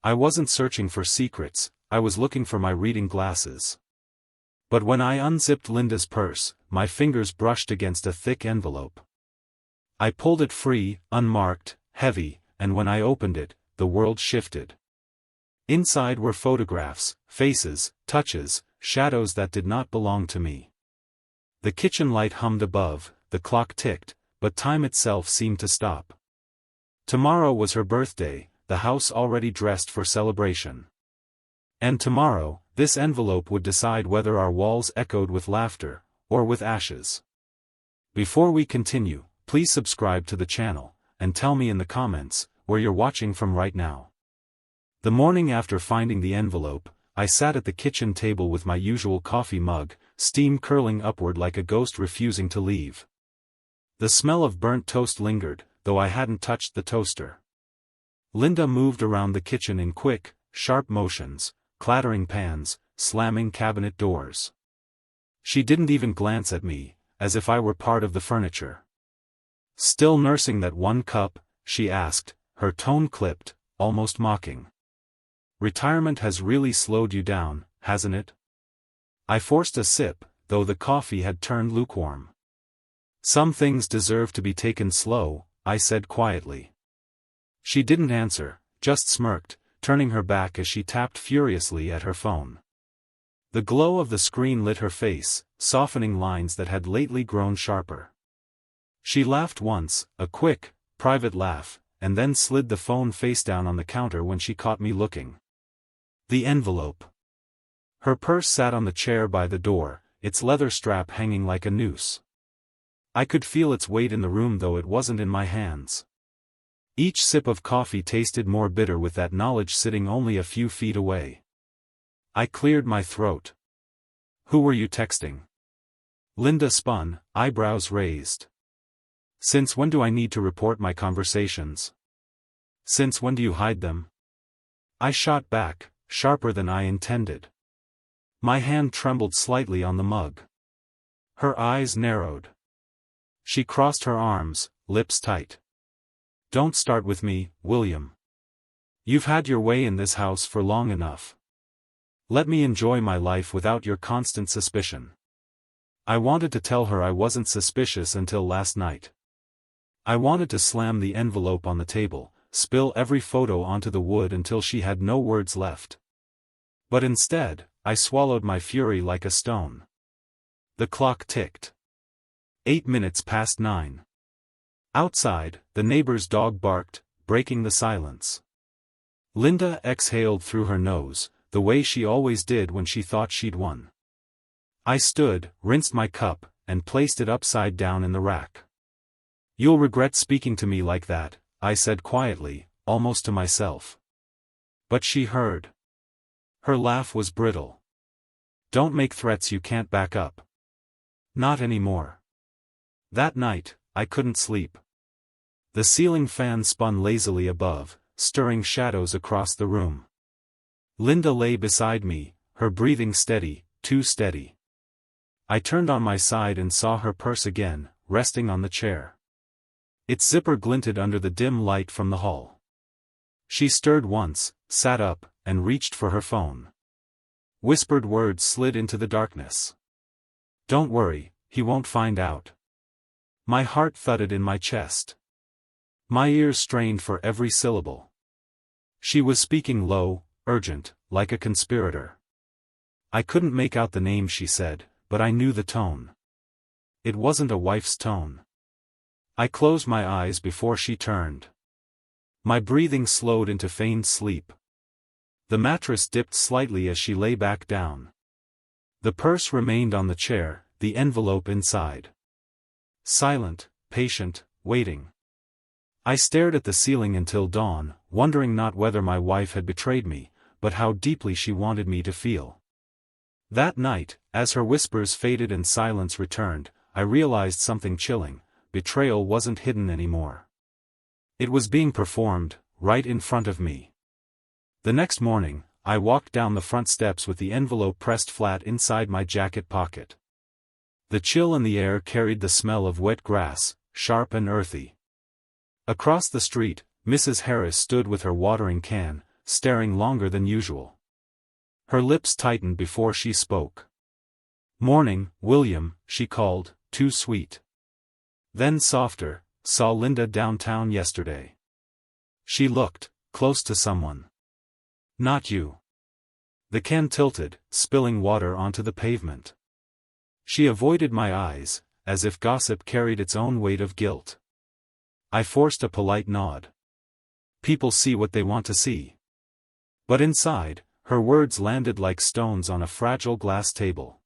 I wasn't searching for secrets, I was looking for my reading glasses. But when I unzipped Linda's purse, my fingers brushed against a thick envelope. I pulled it free, unmarked, heavy, and when I opened it, the world shifted. Inside were photographs, faces, touches, shadows that did not belong to me. The kitchen light hummed above, the clock ticked, but time itself seemed to stop. Tomorrow was her birthday, the house already dressed for celebration. And tomorrow, this envelope would decide whether our walls echoed with laughter, or with ashes. Before we continue, please subscribe to the channel, and tell me in the comments, where you're watching from right now. The morning after finding the envelope, I sat at the kitchen table with my usual coffee mug, steam curling upward like a ghost refusing to leave. The smell of burnt toast lingered, though I hadn't touched the toaster. Linda moved around the kitchen in quick, sharp motions, clattering pans, slamming cabinet doors. She didn't even glance at me, as if I were part of the furniture. Still nursing that one cup, she asked, her tone clipped, almost mocking. Retirement has really slowed you down, hasn't it? I forced a sip, though the coffee had turned lukewarm. Some things deserve to be taken slow, I said quietly. She didn't answer, just smirked, turning her back as she tapped furiously at her phone. The glow of the screen lit her face, softening lines that had lately grown sharper. She laughed once, a quick, private laugh, and then slid the phone face down on the counter when she caught me looking. The envelope. Her purse sat on the chair by the door, its leather strap hanging like a noose. I could feel its weight in the room though it wasn't in my hands. Each sip of coffee tasted more bitter with that knowledge sitting only a few feet away. I cleared my throat. Who were you texting? Linda spun, eyebrows raised. Since when do I need to report my conversations? Since when do you hide them? I shot back, sharper than I intended. My hand trembled slightly on the mug. Her eyes narrowed. She crossed her arms, lips tight. Don't start with me, William. You've had your way in this house for long enough. Let me enjoy my life without your constant suspicion. I wanted to tell her I wasn't suspicious until last night. I wanted to slam the envelope on the table, spill every photo onto the wood until she had no words left. But instead, I swallowed my fury like a stone. The clock ticked. 8 minutes past 9. Outside, the neighbor's dog barked, breaking the silence. Linda exhaled through her nose, the way she always did when she thought she'd won. I stood, rinsed my cup, and placed it upside down in the rack. You'll regret speaking to me like that, I said quietly, almost to myself. But she heard. Her laugh was brittle. Don't make threats you can't back up. Not anymore. That night, I couldn't sleep. The ceiling fan spun lazily above, stirring shadows across the room. Linda lay beside me, her breathing steady, too steady. I turned on my side and saw her purse again, resting on the chair. Its zipper glinted under the dim light from the hall. She stirred once, sat up, and reached for her phone. Whispered words slid into the darkness. Don't worry, he won't find out. My heart thudded in my chest. My ears strained for every syllable. She was speaking low, urgent, like a conspirator. I couldn't make out the name she said, but I knew the tone. It wasn't a wife's tone. I closed my eyes before she turned. My breathing slowed into feigned sleep. The mattress dipped slightly as she lay back down. The purse remained on the chair, the envelope inside. Silent, patient, waiting. I stared at the ceiling until dawn, wondering not whether my wife had betrayed me, but how deeply she wanted me to feel. That night, as her whispers faded and silence returned, I realized something chilling: betrayal wasn't hidden anymore. It was being performed, right in front of me. The next morning, I walked down the front steps with the envelope pressed flat inside my jacket pocket. The chill in the air carried the smell of wet grass, sharp and earthy. Across the street, Mrs. Harris stood with her watering can, staring longer than usual. Her lips tightened before she spoke. "Morning, William," she called, too sweet. Then softer, "Saw Linda downtown yesterday." She looked close to someone. "Not you." The can tilted, spilling water onto the pavement. She avoided my eyes, as if gossip carried its own weight of guilt. I forced a polite nod. People see what they want to see. But inside, her words landed like stones on a fragile glass table.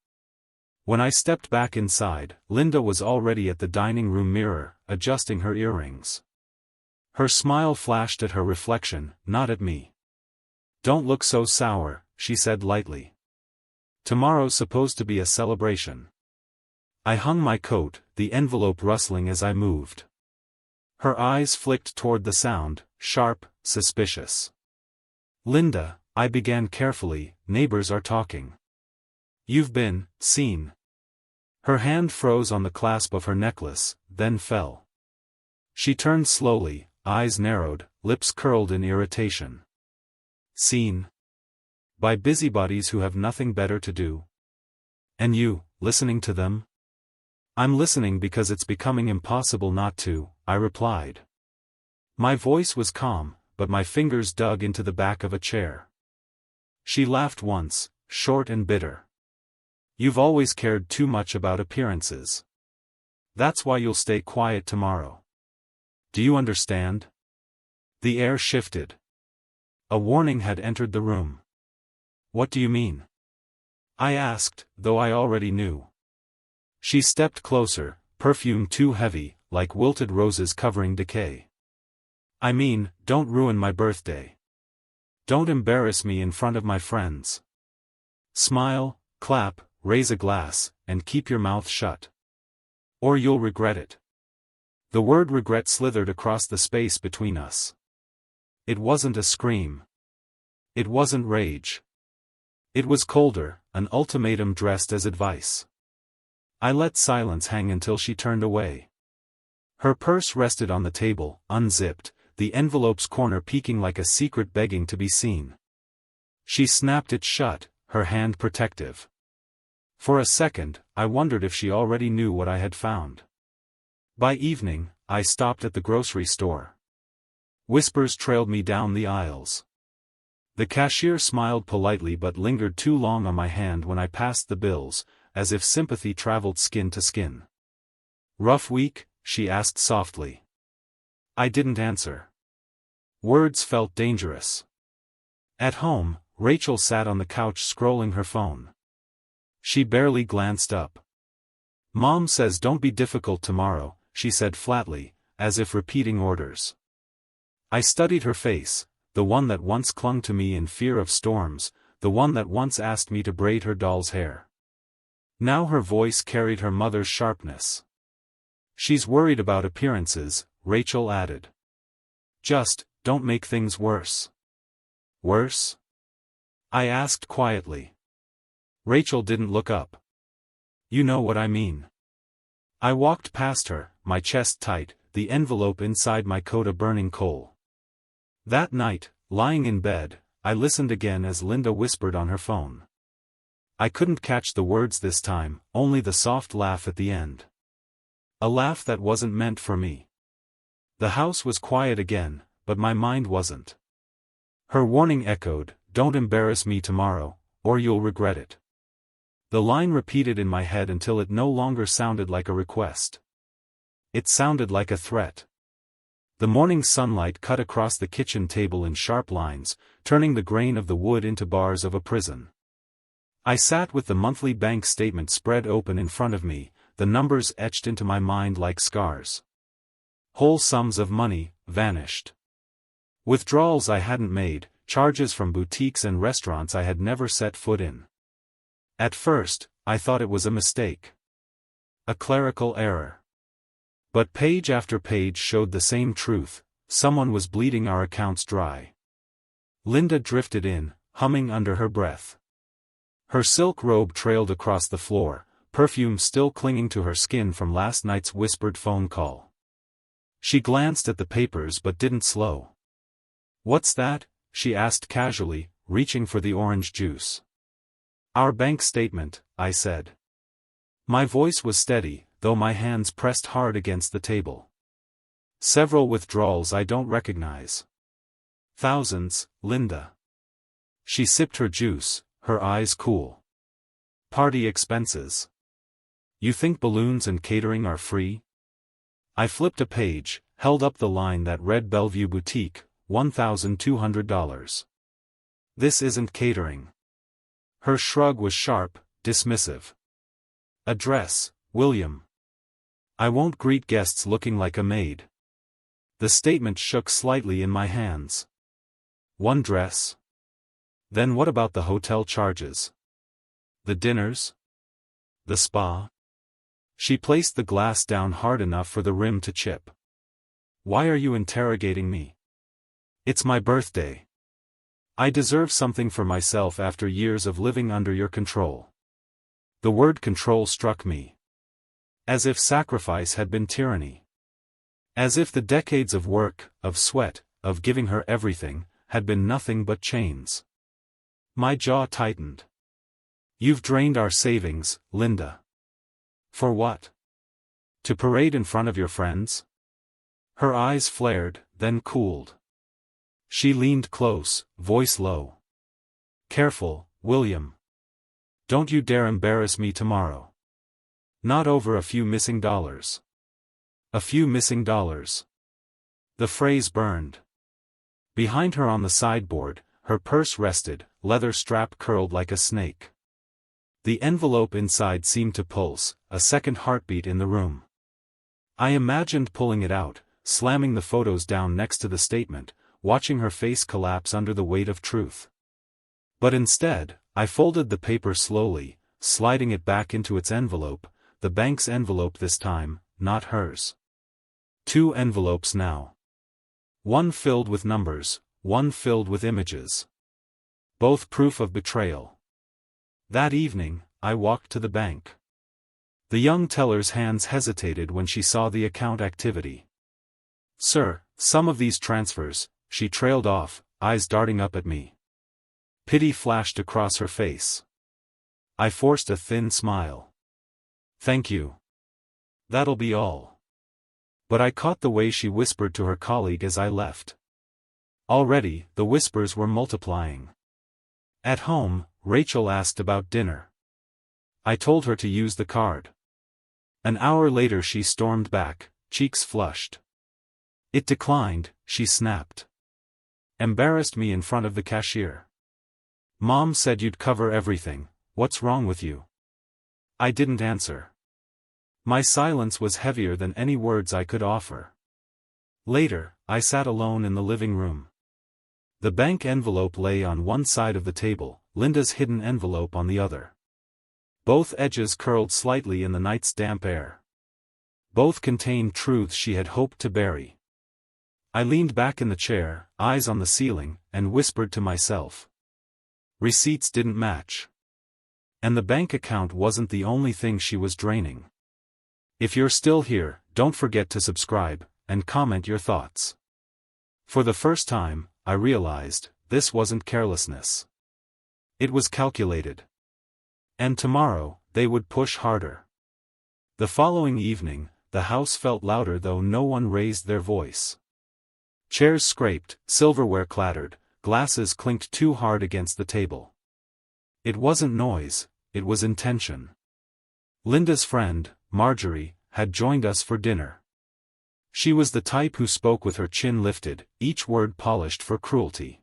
When I stepped back inside, Linda was already at the dining room mirror, adjusting her earrings. Her smile flashed at her reflection, not at me. "Don't look so sour," she said lightly. "Tomorrow's supposed to be a celebration." I hung my coat, the envelope rustling as I moved. Her eyes flicked toward the sound, sharp, suspicious. "Linda," I began carefully, "neighbors are talking. You've been seen." Her hand froze on the clasp of her necklace, then fell. She turned slowly, eyes narrowed, lips curled in irritation. "Seen? By busybodies who have nothing better to do? And you, listening to them?" "I'm listening because it's becoming impossible not to," I replied. My voice was calm, but my fingers dug into the back of a chair. She laughed once, short and bitter. "You've always cared too much about appearances. That's why you'll stay quiet tomorrow. Do you understand?" The air shifted. A warning had entered the room. "What do you mean?" I asked, though I already knew. She stepped closer, perfume too heavy, like wilted roses covering decay. "I mean, don't ruin my birthday. Don't embarrass me in front of my friends. Smile, clap, raise a glass, and keep your mouth shut. Or you'll regret it." The word regret slithered across the space between us. It wasn't a scream. It wasn't rage. It was colder, an ultimatum dressed as advice. I let silence hang until she turned away. Her purse rested on the table, unzipped, the envelope's corner peeking like a secret begging to be seen. She snapped it shut, her hand protective. For a second, I wondered if she already knew what I had found. By evening, I stopped at the grocery store. Whispers trailed me down the aisles. The cashier smiled politely but lingered too long on my hand when I passed the bills, as if sympathy traveled skin to skin. "Rough week?" she asked softly. I didn't answer. Words felt dangerous. At home, Rachel sat on the couch scrolling her phone. She barely glanced up. "Mom says don't be difficult tomorrow," she said flatly, as if repeating orders. I studied her face, the one that once clung to me in fear of storms, the one that once asked me to braid her doll's hair. Now her voice carried her mother's sharpness. "She's worried about appearances," Rachel added. "Just, don't make things worse." "Worse?" I asked quietly. Rachel didn't look up. "You know what I mean." I walked past her, my chest tight, the envelope inside my coat a burning coal. That night, lying in bed, I listened again as Linda whispered on her phone. I couldn't catch the words this time, only the soft laugh at the end. A laugh that wasn't meant for me. The house was quiet again, but my mind wasn't. Her warning echoed, "Don't embarrass me tomorrow, or you'll regret it." The line repeated in my head until it no longer sounded like a request. It sounded like a threat. The morning sunlight cut across the kitchen table in sharp lines, turning the grain of the wood into bars of a prison. I sat with the monthly bank statement spread open in front of me, the numbers etched into my mind like scars. Whole sums of money vanished. Withdrawals I hadn't made, charges from boutiques and restaurants I had never set foot in. At first, I thought it was a mistake. A clerical error. But page after page showed the same truth: someone was bleeding our accounts dry. Linda drifted in, humming under her breath. Her silk robe trailed across the floor, perfume still clinging to her skin from last night's whispered phone call. She glanced at the papers but didn't slow. "What's that?" she asked casually, reaching for the orange juice. Our bank statement, I said. My voice was steady, though my hands pressed hard against the table. Several withdrawals I don't recognize. Thousands, Linda. She sipped her juice, her eyes cool. Party expenses. You think balloons and catering are free? I flipped a page, held up the line that read Bellevue Boutique, $1,200. This isn't catering. Her shrug was sharp, dismissive. Address, William. I won't greet guests looking like a maid. The statement shook slightly in my hands. One dress? Then what about the hotel charges? The dinners? The spa? She placed the glass down hard enough for the rim to chip. Why are you interrogating me? It's my birthday. I deserve something for myself after years of living under your control. The word control struck me. As if sacrifice had been tyranny. As if the decades of work, of sweat, of giving her everything, had been nothing but chains. My jaw tightened. You've drained our savings, Linda. For what? To parade in front of your friends? Her eyes flared, then cooled. She leaned close, voice low. Careful, William. Don't you dare embarrass me tomorrow. Not over a few missing dollars. A few missing dollars. The phrase burned. Behind her on the sideboard, her purse rested, leather strap curled like a snake. The envelope inside seemed to pulse, a second heartbeat in the room. I imagined pulling it out, slamming the photos down next to the statement, watching her face collapse under the weight of truth. But instead, I folded the paper slowly, sliding it back into its envelope, the bank's envelope this time, not hers. 2 envelopes now. One filled with numbers, one filled with images. Both proof of betrayal. That evening, I walked to the bank. The young teller's hands hesitated when she saw the account activity. Sir, some of these transfers, she trailed off, eyes darting up at me. Pity flashed across her face. I forced a thin smile. Thank you. That'll be all. But I caught the way she whispered to her colleague as I left. Already, the whispers were multiplying. At home, Rachel asked about dinner. I told her to use the card. An hour later she stormed back, cheeks flushed. It declined, she snapped. Embarrassed me in front of the cashier. Mom said you'd cover everything, what's wrong with you? I didn't answer. My silence was heavier than any words I could offer. Later, I sat alone in the living room. The bank envelope lay on one side of the table, Linda's hidden envelope on the other. Both edges curled slightly in the night's damp air. Both contained truths she had hoped to bury. I leaned back in the chair, eyes on the ceiling, and whispered to myself. Receipts didn't match. And the bank account wasn't the only thing she was draining. If you're still here, don't forget to subscribe, and comment your thoughts. For the first time, I realized, this wasn't carelessness. It was calculated. And tomorrow, they would push harder. The following evening, the house felt louder though no one raised their voice. Chairs scraped, silverware clattered, glasses clinked too hard against the table. It wasn't noise, it was intention. Linda's friend, Marjorie, had joined us for dinner. She was the type who spoke with her chin lifted, each word polished for cruelty.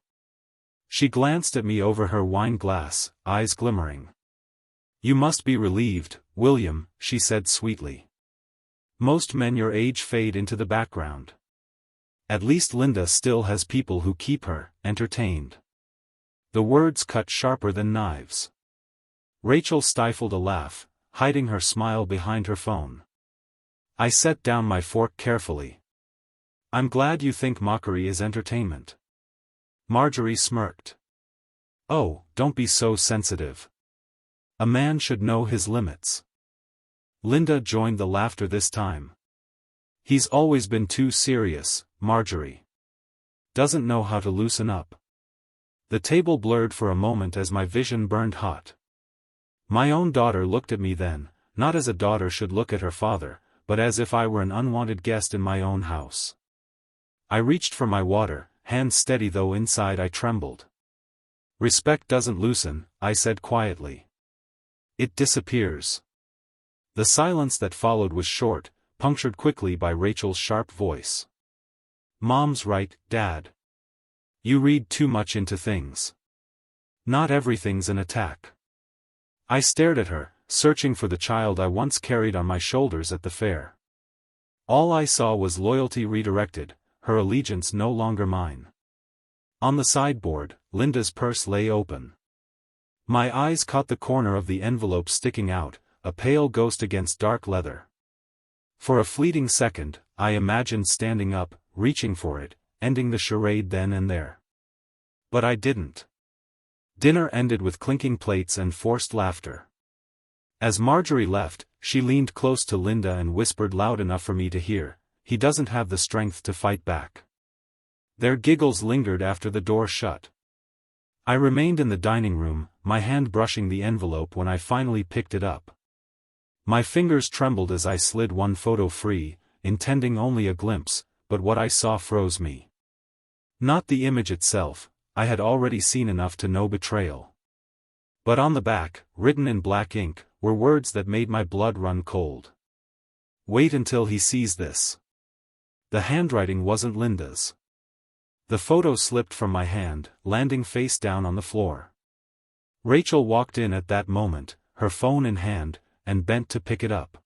She glanced at me over her wine glass, eyes glimmering. You must be relieved, William, she said sweetly. Most men your age fade into the background. At least Linda still has people who keep her entertained. The words cut sharper than knives. Rachel stifled a laugh, hiding her smile behind her phone. I set down my fork carefully. I'm glad you think mockery is entertainment. Marjorie smirked. Oh, don't be so sensitive. A man should know his limits. Linda joined the laughter this time. He's always been too serious, Marjorie. Doesn't know how to loosen up. The table blurred for a moment as my vision burned hot. My own daughter looked at me then, not as a daughter should look at her father, but as if I were an unwanted guest in my own house. I reached for my water, hands steady though inside I trembled. "Respect doesn't loosen," I said quietly. "It disappears." The silence that followed was short, punctured quickly by Rachel's sharp voice. "Mom's right, Dad. You read too much into things. Not everything's an attack." I stared at her, searching for the child I once carried on my shoulders at the fair. All I saw was loyalty redirected, her allegiance no longer mine. On the sideboard, Linda's purse lay open. My eyes caught the corner of the envelope sticking out, a pale ghost against dark leather. For a fleeting second, I imagined standing up, reaching for it, ending the charade then and there. But I didn't. Dinner ended with clinking plates and forced laughter. As Marjorie left, she leaned close to Linda and whispered loud enough for me to hear, "He doesn't have the strength to fight back." Their giggles lingered after the door shut. I remained in the dining room, my hand brushing the envelope when I finally picked it up. My fingers trembled as I slid one photo free, intending only a glimpse, but what I saw froze me. Not the image itself, I had already seen enough to know betrayal. But on the back, written in black ink, were words that made my blood run cold. "Wait until he sees this." The handwriting wasn't Linda's. The photo slipped from my hand, landing face down on the floor. Rachel walked in at that moment, her phone in hand, and bent to pick it up.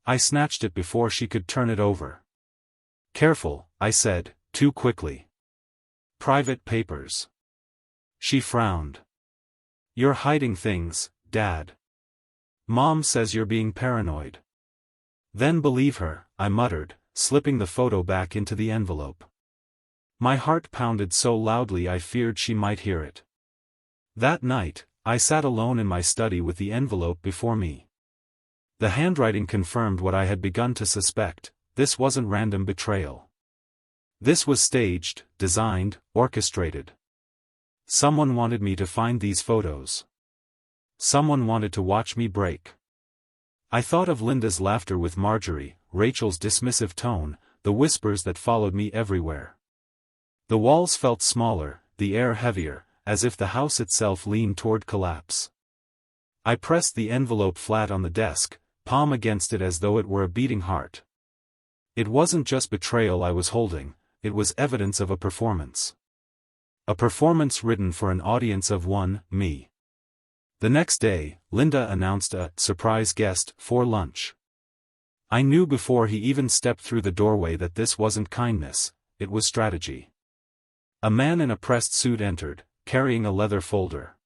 I snatched it before she could turn it over. "Careful," I said, too quickly. "Private papers." She frowned. "You're hiding things, Dad. Mom says you're being paranoid." "Then believe her," I muttered, slipping the photo back into the envelope. My heart pounded so loudly I feared she might hear it. That night, I sat alone in my study with the envelope before me. The handwriting confirmed what I had begun to suspect: this wasn't random betrayal. This was staged, designed, orchestrated. Someone wanted me to find these photos. Someone wanted to watch me break. I thought of Linda's laughter with Marjorie, Rachel's dismissive tone, the whispers that followed me everywhere. The walls felt smaller, the air heavier, as if the house itself leaned toward collapse. I pressed the envelope flat on the desk, palm against it as though it were a beating heart. It wasn't just betrayal I was holding, it was evidence of a performance. A performance written for an audience of one, me. The next day, Linda announced a surprise guest for lunch. I knew before he even stepped through the doorway that this wasn't kindness, it was strategy. A man in a pressed suit entered, carrying a leather folder.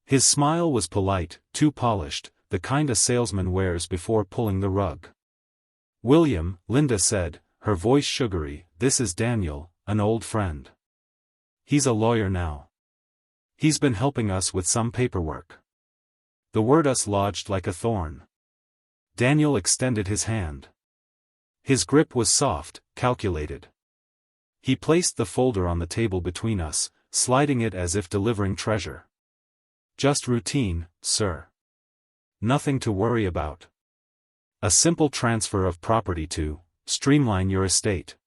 His smile was polite, too polished, the kind a salesman wears before pulling the rug. "William," Linda said, her voice sugary, "this is Daniel, an old friend. He's a lawyer now. He's been helping us with some paperwork." The word "us" lodged like a thorn. Daniel extended his hand. His grip was soft, calculated. He placed the folder on the table between us, sliding it as if delivering treasure. "Just routine, sir. Nothing to worry about. A simple transfer of property to streamline your estate."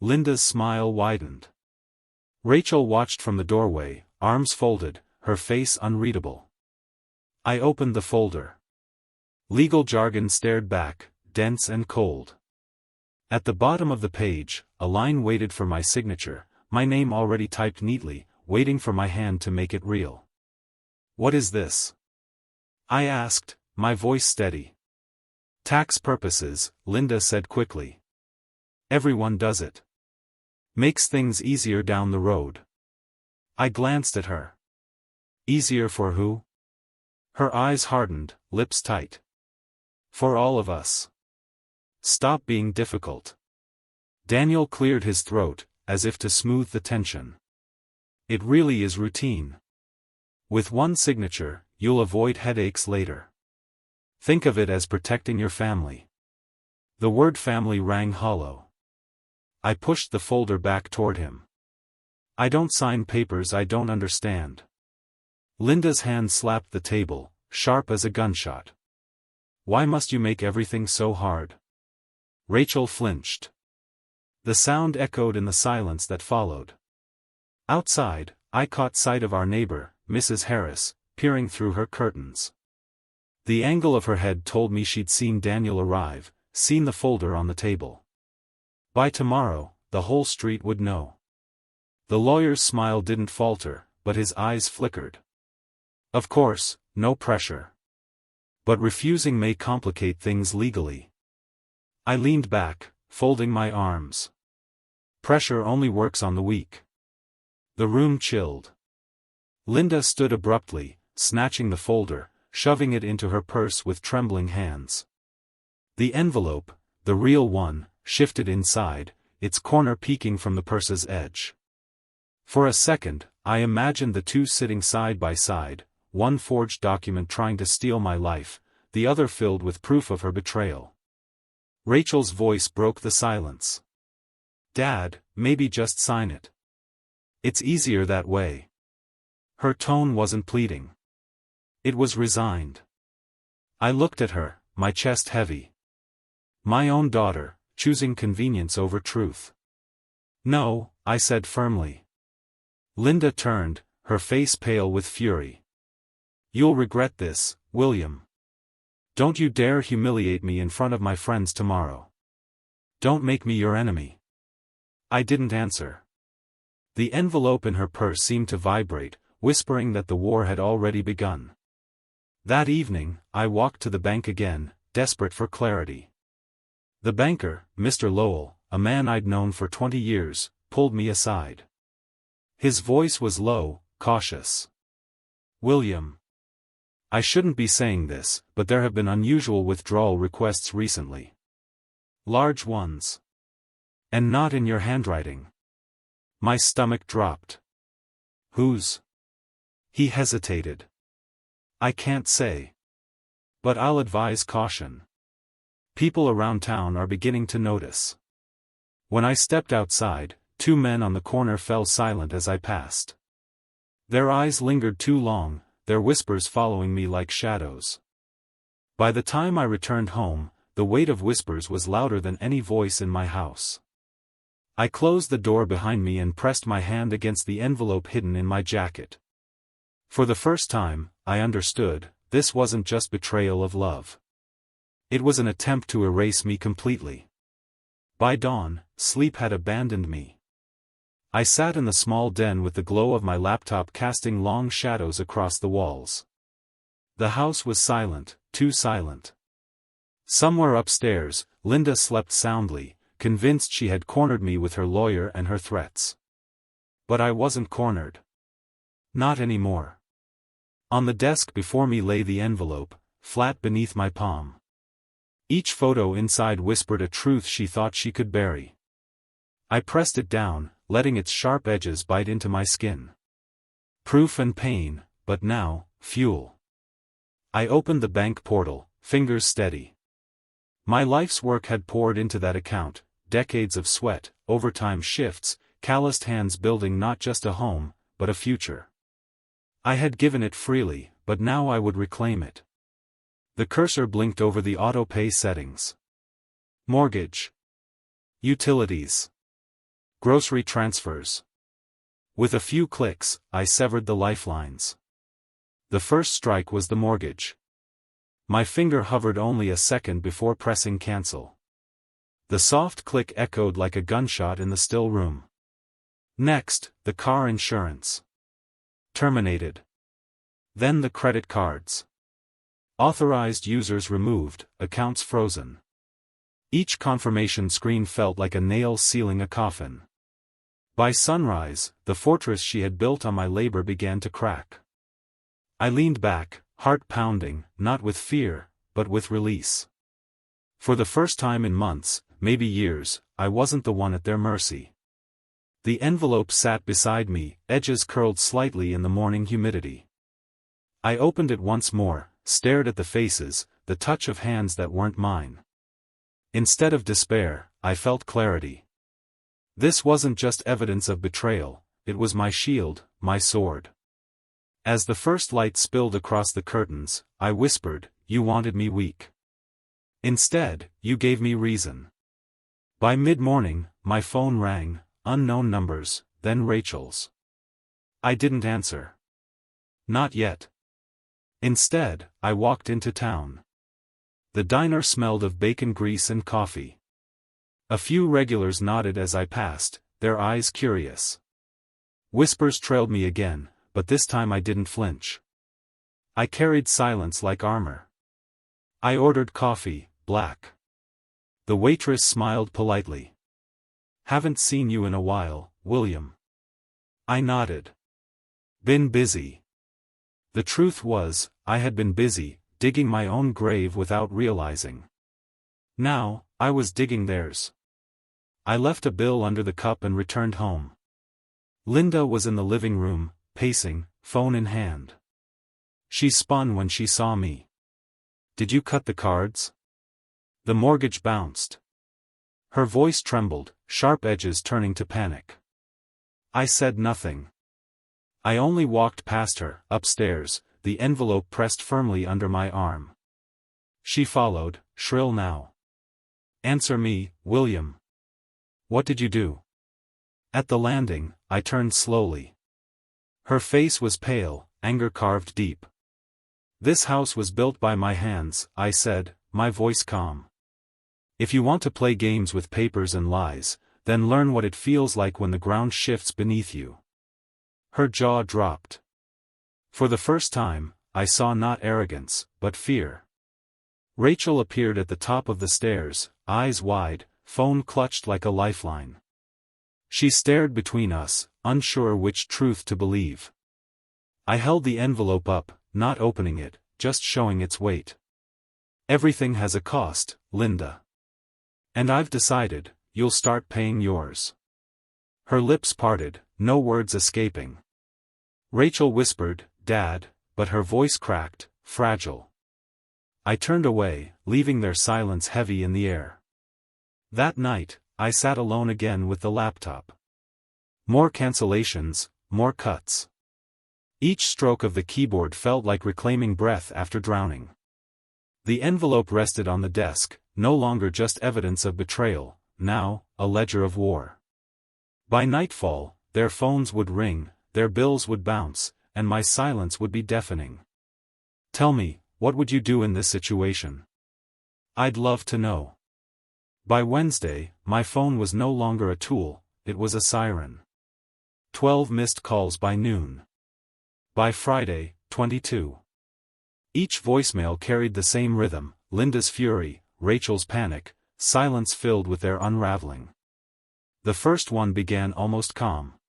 Linda's smile widened. Rachel watched from the doorway, arms folded, her face unreadable. I opened the folder. Legal jargon stared back, dense and cold. At the bottom of the page, a line waited for my signature, my name already typed neatly, waiting for my hand to make it real. "What is this?" I asked, my voice steady. "Tax purposes," Linda said quickly. "Everyone does it. Makes things easier down the road." I glanced at her. "Easier for who?" Her eyes hardened, lips tight. "For all of us. Stop being difficult." Daniel cleared his throat, as if to smooth the tension. "It really is routine. With one signature, you'll avoid headaches later. Think of it as protecting your family." The word family rang hollow. I pushed the folder back toward him. I don't sign papers I don't understand. Linda's hand slapped the table, sharp as a gunshot. Why must you make everything so hard? Rachel flinched. The sound echoed in the silence that followed. Outside, I caught sight of our neighbor, Mrs. Harris, peering through her curtains. The angle of her head told me she'd seen Daniel arrive, seen the folder on the table. By tomorrow, the whole street would know. The lawyer's smile didn't falter, but his eyes flickered. Of course, no pressure. But refusing may complicate things legally. I leaned back, folding my arms. Pressure only works on the weak. The room chilled. Linda stood abruptly, snatching the folder, shoving it into her purse with trembling hands. The envelope, the real one, shifted inside, its corner peeking from the purse's edge. For a second, I imagined the two sitting side by side, one forged document trying to steal my life, the other filled with proof of her betrayal. Rachel's voice broke the silence. "Dad, maybe just sign it. It's easier that way." Her tone wasn't pleading. It was resigned. I looked at her, my chest heavy. My own daughter, choosing convenience over truth. "No," I said firmly. Linda turned, her face pale with fury. "You'll regret this, William. Don't you dare humiliate me in front of my friends tomorrow. Don't make me your enemy." I didn't answer. The envelope in her purse seemed to vibrate, whispering that the war had already begun. That evening, I walked to the bank again, desperate for clarity. The banker, Mr. Lowell, a man I'd known for 20 years, pulled me aside. His voice was low, cautious. "William. I shouldn't be saying this, but there have been unusual withdrawal requests recently. Large ones. And not in your handwriting." My stomach dropped. "Whose?" He hesitated. "I can't say. But I'll advise caution. People around town are beginning to notice." When I stepped outside, two men on the corner fell silent as I passed. Their eyes lingered too long, their whispers following me like shadows. By the time I returned home, the weight of whispers was louder than any voice in my house. I closed the door behind me and pressed my hand against the envelope hidden in my jacket. For the first time, I understood, this wasn't just betrayal of love. It was an attempt to erase me completely. By dawn, sleep had abandoned me. I sat in the small den with the glow of my laptop casting long shadows across the walls. The house was silent, too silent. Somewhere upstairs, Linda slept soundly, convinced she had cornered me with her lawyer and her threats. But I wasn't cornered. Not anymore. On the desk before me lay the envelope, flat beneath my palm. Each photo inside whispered a truth she thought she could bury. I pressed it down, letting its sharp edges bite into my skin. Proof and pain, but now, fuel. I opened the bank portal, fingers steady. My life's work had poured into that account, decades of sweat, overtime shifts, calloused hands building not just a home, but a future. I had given it freely, but now I would reclaim it. The cursor blinked over the auto-pay settings. Mortgage. Utilities. Grocery transfers. With a few clicks, I severed the lifelines. The first strike was the mortgage. My finger hovered only a second before pressing cancel. The soft click echoed like a gunshot in the still room. Next, the car insurance. Terminated. Then the credit cards. Authorized users removed, accounts frozen. Each confirmation screen felt like a nail sealing a coffin. By sunrise, the fortress she had built on my labor began to crack. I leaned back, heart pounding, not with fear, but with release. For the first time in months, maybe years, I wasn't the one at their mercy. The envelope sat beside me, edges curled slightly in the morning humidity. I opened it once more, stared at the faces, the touch of hands that weren't mine. Instead of despair, I felt clarity. This wasn't just evidence of betrayal, it was my shield, my sword. As the first light spilled across the curtains, I whispered, "You wanted me weak. Instead, you gave me reason." By mid-morning, my phone rang, unknown numbers, then Rachel's. I didn't answer. Not yet. Instead, I walked into town. The diner smelled of bacon grease and coffee. A few regulars nodded as I passed, their eyes curious. Whispers trailed me again, but this time I didn't flinch. I carried silence like armor. I ordered coffee, black. The waitress smiled politely. "Haven't seen you in a while, William." I nodded. "Been busy." The truth was, I had been busy, digging my own grave without realizing. Now, I was digging theirs. I left a bill under the cup and returned home. Linda was in the living room, pacing, phone in hand. She spun when she saw me. "Did you cut the cards?" The mortgage bounced. Her voice trembled, sharp edges turning to panic. I said nothing. I only walked past her, upstairs, the envelope pressed firmly under my arm. She followed, shrill now. "Answer me, William. What did you do?" At the landing, I turned slowly. Her face was pale, anger carved deep. "This house was built by my hands," I said, my voice calm. "If you want to play games with papers and lies, then learn what it feels like when the ground shifts beneath you." Her jaw dropped. For the first time, I saw not arrogance, but fear. Rachel appeared at the top of the stairs, eyes wide, phone clutched like a lifeline. She stared between us, unsure which truth to believe. I held the envelope up, not opening it, just showing its weight. "Everything has a cost, Linda. And I've decided, you'll start paying yours." Her lips parted, no words escaping. Rachel whispered, "Dad," but her voice cracked, fragile. I turned away, leaving their silence heavy in the air. That night, I sat alone again with the laptop. More cancellations, more cuts. Each stroke of the keyboard felt like reclaiming breath after drowning. The envelope rested on the desk, no longer just evidence of betrayal, now, a ledger of war. By nightfall, their phones would ring, their bills would bounce, and my silence would be deafening. "Tell me, what would you do in this situation?" I'd love to know. By Wednesday, my phone was no longer a tool, it was a siren. 12 missed calls by noon. By Friday, 22. Each voicemail carried the same rhythm, Linda's fury, Rachel's panic, silence filled with their unraveling. The first one began almost calm.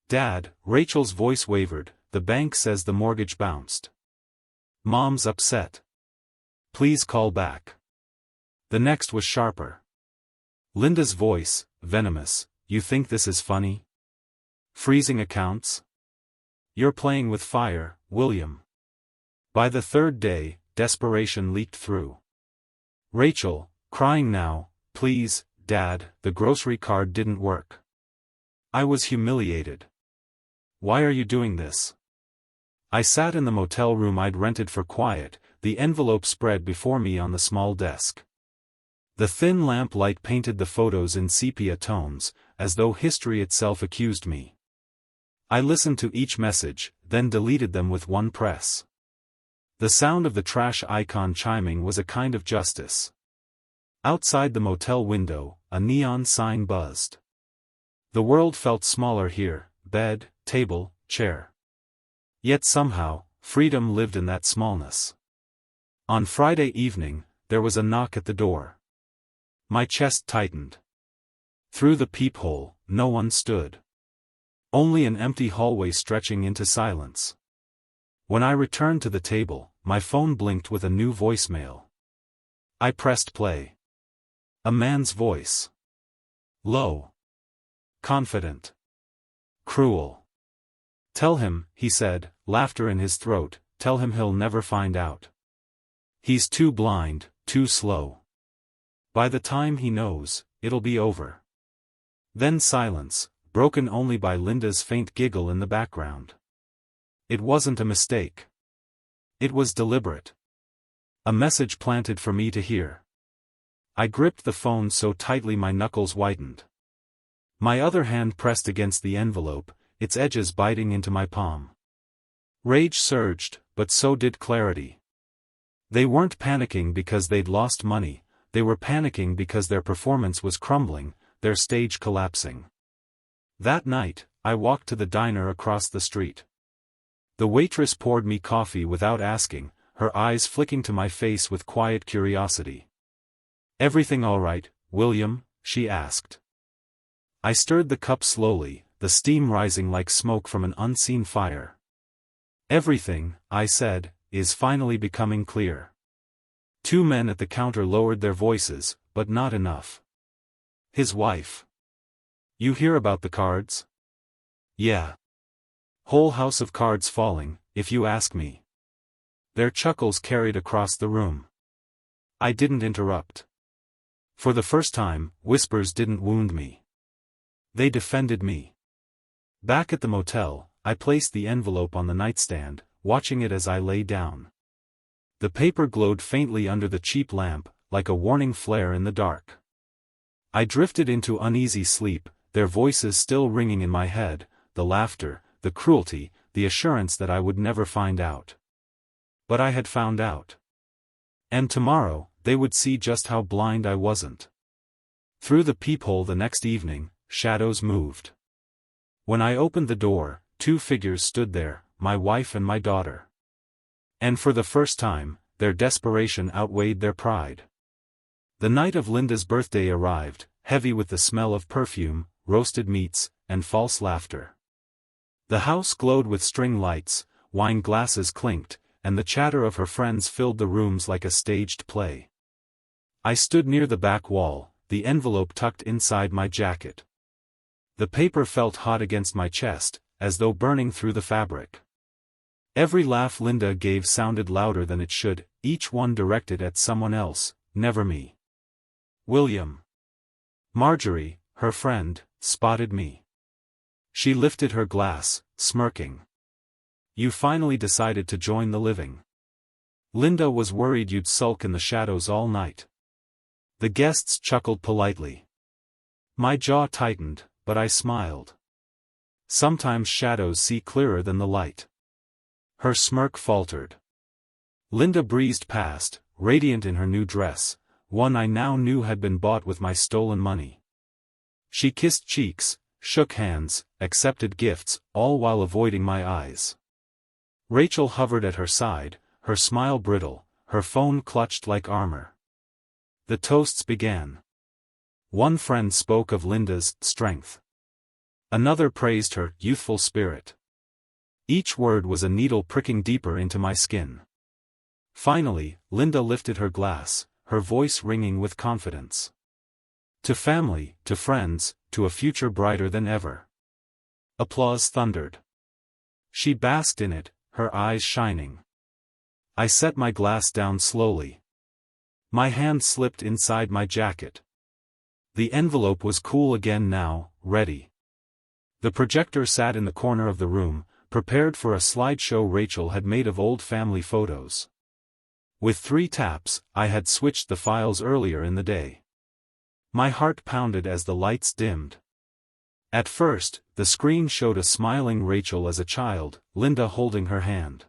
"Dad," Rachel's voice wavered, "the bank says the mortgage bounced. Mom's upset. Please call back." The next was sharper. Linda's voice, venomous, "You think this is funny? Freezing accounts? You're playing with fire, William." By the third day, desperation leaked through. Rachel, crying now, "Please, Dad, the grocery card didn't work." I was humiliated. "Why are you doing this?" I sat in the motel room I'd rented for quiet, the envelope spread before me on the small desk. The thin lamp light painted the photos in sepia tones, as though history itself accused me. I listened to each message, then deleted them with one press. The sound of the trash icon chiming was a kind of justice. Outside the motel window, a neon sign buzzed. The world felt smaller here, bed, table, chair. Yet somehow, freedom lived in that smallness. On Friday evening, there was a knock at the door. My chest tightened. Through the peephole, no one stood. Only an empty hallway stretching into silence. When I returned to the table, my phone blinked with a new voicemail. I pressed play. A man's voice. Low. Confident. Cruel. "Tell him," he said, laughter in his throat, "tell him he'll never find out. He's too blind, too slow. By the time he knows, it'll be over." Then silence, broken only by Linda's faint giggle in the background. It wasn't a mistake. It was deliberate. A message planted for me to hear. I gripped the phone so tightly my knuckles whitened. My other hand pressed against the envelope, its edges biting into my palm. Rage surged, but so did clarity. They weren't panicking because they'd lost money, they were panicking because their performance was crumbling, their stage collapsing. That night, I walked to the diner across the street. The waitress poured me coffee without asking, her eyes flicking to my face with quiet curiosity. "Everything all right, William?" she asked. I stirred the cup slowly, the steam rising like smoke from an unseen fire. "Everything," I said, "is finally becoming clear." Two men at the counter lowered their voices, but not enough. "His wife. You hear about the cards?" "Yeah. Whole house of cards falling, if you ask me." Their chuckles carried across the room. I didn't interrupt. For the first time, whispers didn't wound me. They defended me. Back at the motel, I placed the envelope on the nightstand, watching it as I lay down. The paper glowed faintly under the cheap lamp, like a warning flare in the dark. I drifted into uneasy sleep, their voices still ringing in my head, the laughter, the cruelty, the assurance that I would never find out. But I had found out. And tomorrow, they would see just how blind I wasn't. Through the peephole the next evening, shadows moved. When I opened the door, two figures stood there, my wife and my daughter. And for the first time, their desperation outweighed their pride. The night of Linda's birthday arrived, heavy with the smell of perfume, roasted meats, and false laughter. The house glowed with string lights, wine glasses clinked, and the chatter of her friends filled the rooms like a staged play. I stood near the back wall, the envelope tucked inside my jacket. The paper felt hot against my chest, as though burning through the fabric. Every laugh Linda gave sounded louder than it should, each one directed at someone else, never me. "William." Marjorie, her friend, spotted me. She lifted her glass, smirking. "You finally decided to join the living. Linda was worried you'd sulk in the shadows all night." The guests chuckled politely. My jaw tightened, but I smiled. Sometimes shadows see clearer than the light. Her smirk faltered. Linda breezed past, radiant in her new dress, one I now knew had been bought with my stolen money. She kissed cheeks, shook hands, accepted gifts, all while avoiding my eyes. Rachel hovered at her side, her smile brittle, her phone clutched like armor. The toasts began. One friend spoke of Linda's strength. Another praised her youthful spirit. Each word was a needle pricking deeper into my skin. Finally, Linda lifted her glass, her voice ringing with confidence. "To family, to friends, to a future brighter than ever." Applause thundered. She basked in it, her eyes shining. I set my glass down slowly. My hand slipped inside my jacket. The envelope was cool again now, ready. The projector sat in the corner of the room, prepared for a slideshow Rachel had made of old family photos. With 3 taps, I had switched the files earlier in the day. My heart pounded as the lights dimmed. At first, the screen showed a smiling Rachel as a child, Linda holding her hand.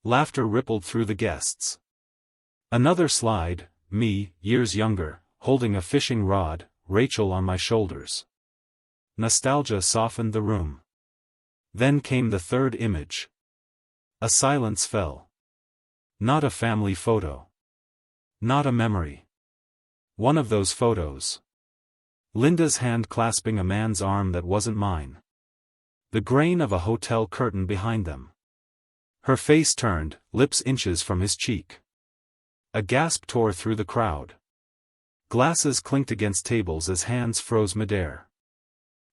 Laughter rippled through the guests. Another slide, me, years younger, holding a fishing rod, Rachel on my shoulders. Nostalgia softened the room. Then came the third image. A silence fell. Not a family photo. Not a memory. One of those photos. Linda's hand clasping a man's arm that wasn't mine. The grain of a hotel curtain behind them. Her face turned, lips inches from his cheek. A gasp tore through the crowd. Glasses clinked against tables as hands froze midair.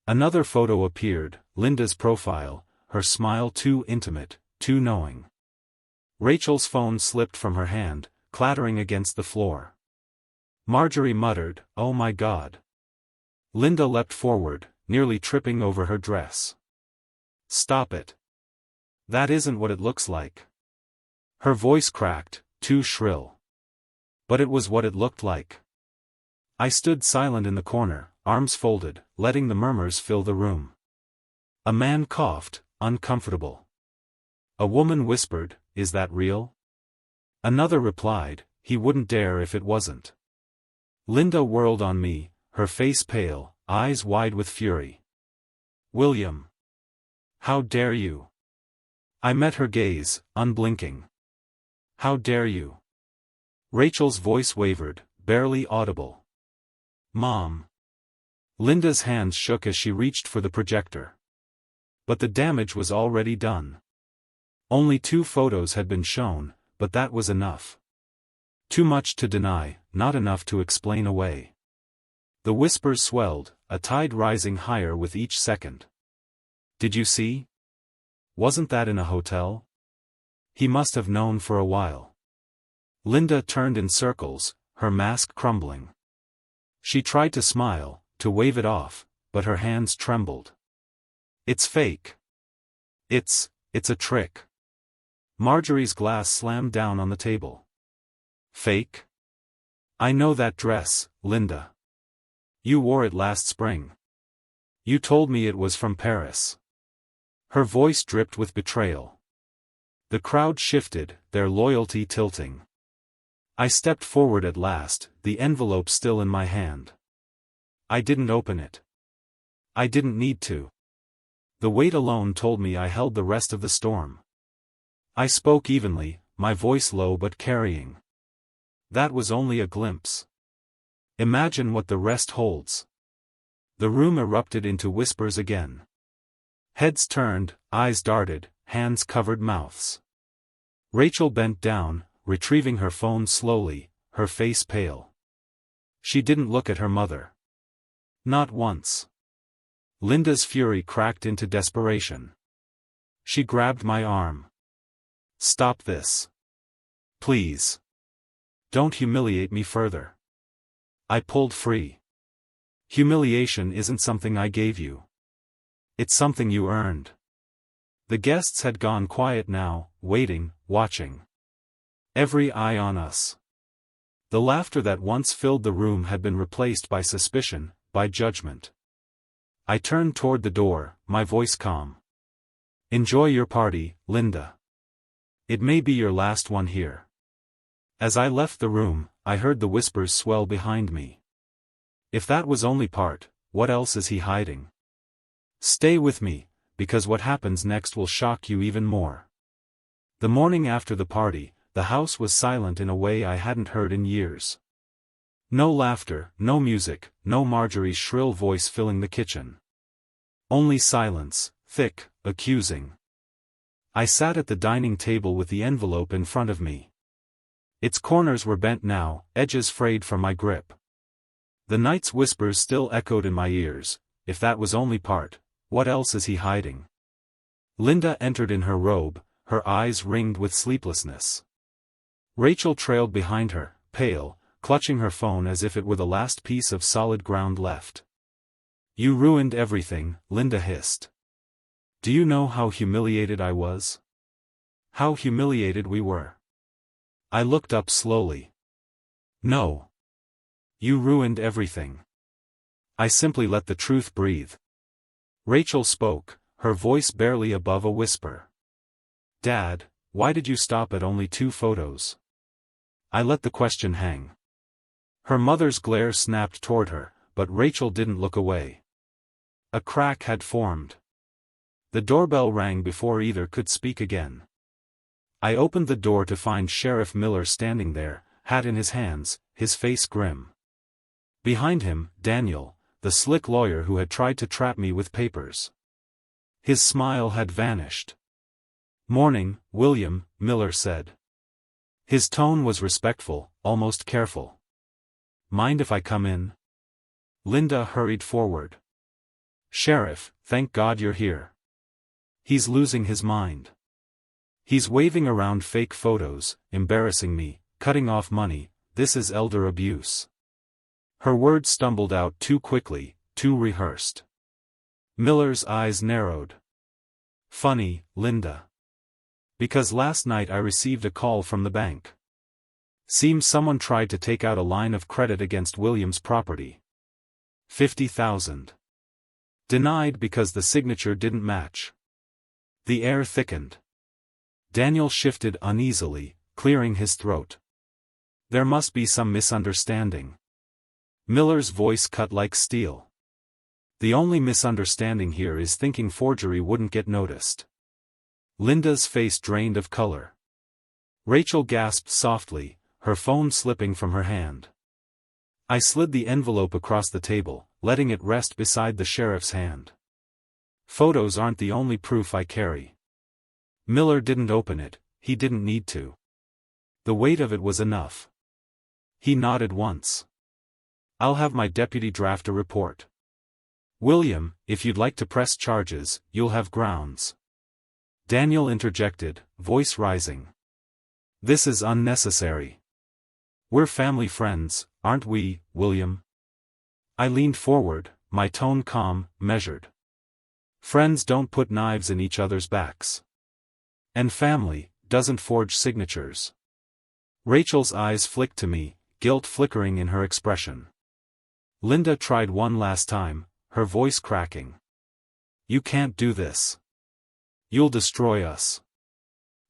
Another photo appeared, Linda's profile, her smile too intimate, too knowing. Rachel's phone slipped from her hand, clattering against the floor. Marjorie muttered, "Oh my God." Linda leapt forward, nearly tripping over her dress. "Stop it. That isn't what it looks like." Her voice cracked, too shrill. But it was what it looked like. I stood silent in the corner, arms folded, letting the murmurs fill the room. A man coughed, uncomfortable. A woman whispered, "Is that real?" Another replied, "He wouldn't dare if it wasn't." Linda whirled on me, her face pale, eyes wide with fury. "William! How dare you?" I met her gaze, unblinking. "How dare you?" Rachel's voice wavered, barely audible. "Mom." Linda's hands shook as she reached for the projector. But the damage was already done. Only 2 photos had been shown, but that was enough. Too much to deny, not enough to explain away. The whispers swelled, a tide rising higher with each second. "Did you see? Wasn't that in a hotel? He must have known for a while." Linda turned in circles, her mask crumbling. She tried to smile, to wave it off, but her hands trembled. "It's fake. It's a trick." Marjorie's glass slammed down on the table. "Fake? I know that dress, Linda. You wore it last spring. You told me it was from Paris." Her voice dripped with betrayal. The crowd shifted, their loyalty tilting. I stepped forward at last, the envelope still in my hand. I didn't open it. I didn't need to. The weight alone told me I held the rest of the storm. I spoke evenly, my voice low but carrying. "That was only a glimpse. Imagine what the rest holds." The room erupted into whispers again. Heads turned, eyes darted, hands covered mouths. Rachel bent down, retrieving her phone slowly, her face pale. She didn't look at her mother. Not once. Linda's fury cracked into desperation. She grabbed my arm. "Stop this. Please. Don't humiliate me further." I pulled free. "Humiliation isn't something I gave you. It's something you earned." The guests had gone quiet now, waiting, watching. Every eye on us. The laughter that once filled the room had been replaced by suspicion, by judgment. I turned toward the door, my voice calm. "Enjoy your party, Linda. It may be your last one here." As I left the room, I heard the whispers swell behind me. "If that was only part, what else is he hiding?" Stay with me, because what happens next will shock you even more. The morning after the party, the house was silent in a way I hadn't heard in years. No laughter, no music, no Marjorie's shrill voice filling the kitchen. Only silence, thick, accusing. I sat at the dining table with the envelope in front of me. Its corners were bent now, edges frayed from my grip. The night's whispers still echoed in my ears. If that was only part, what else is he hiding? Linda entered in her robe, her eyes ringed with sleeplessness. Rachel trailed behind her, pale, clutching her phone as if it were the last piece of solid ground left. "You ruined everything," Linda hissed. "Do you know how humiliated I was? How humiliated we were?" I looked up slowly. "No. You ruined everything. I simply let the truth breathe." Rachel spoke, her voice barely above a whisper. "Dad, why did you stop at only 2 photos?" I let the question hang. Her mother's glare snapped toward her, but Rachel didn't look away. A crack had formed. The doorbell rang before either could speak again. I opened the door to find Sheriff Miller standing there, hat in his hands, his face grim. Behind him, Daniel, the slick lawyer who had tried to trap me with papers. His smile had vanished. "Morning, William," Miller said. His tone was respectful, almost careful. "Mind if I come in?" Linda hurried forward. "Sheriff, thank God you're here. He's losing his mind. He's waving around fake photos, embarrassing me, cutting off money. This is elder abuse." Her words stumbled out too quickly, too rehearsed. Miller's eyes narrowed. Funny, Linda. Because last night I received a call from the bank. Seems someone tried to take out a line of credit against William's property. 50,000. Denied because the signature didn't match. The air thickened. Daniel shifted uneasily, clearing his throat. There must be some misunderstanding. Miller's voice cut like steel. The only misunderstanding here is thinking forgery wouldn't get noticed. Linda's face drained of color. Rachel gasped softly, her phone slipping from her hand. I slid the envelope across the table, letting it rest beside the sheriff's hand. Photos aren't the only proof I carry. Miller didn't open it, he didn't need to. The weight of it was enough. He nodded once. I'll have my deputy draft a report. William, if you'd like to press charges, you'll have grounds. Daniel interjected, voice rising. This is unnecessary. We're family friends, aren't we, William? I leaned forward, my tone calm, measured. Friends don't put knives in each other's backs. And family doesn't forge signatures. Rachel's eyes flicked to me, guilt flickering in her expression. Linda tried one last time, her voice cracking. You can't do this. You'll destroy us.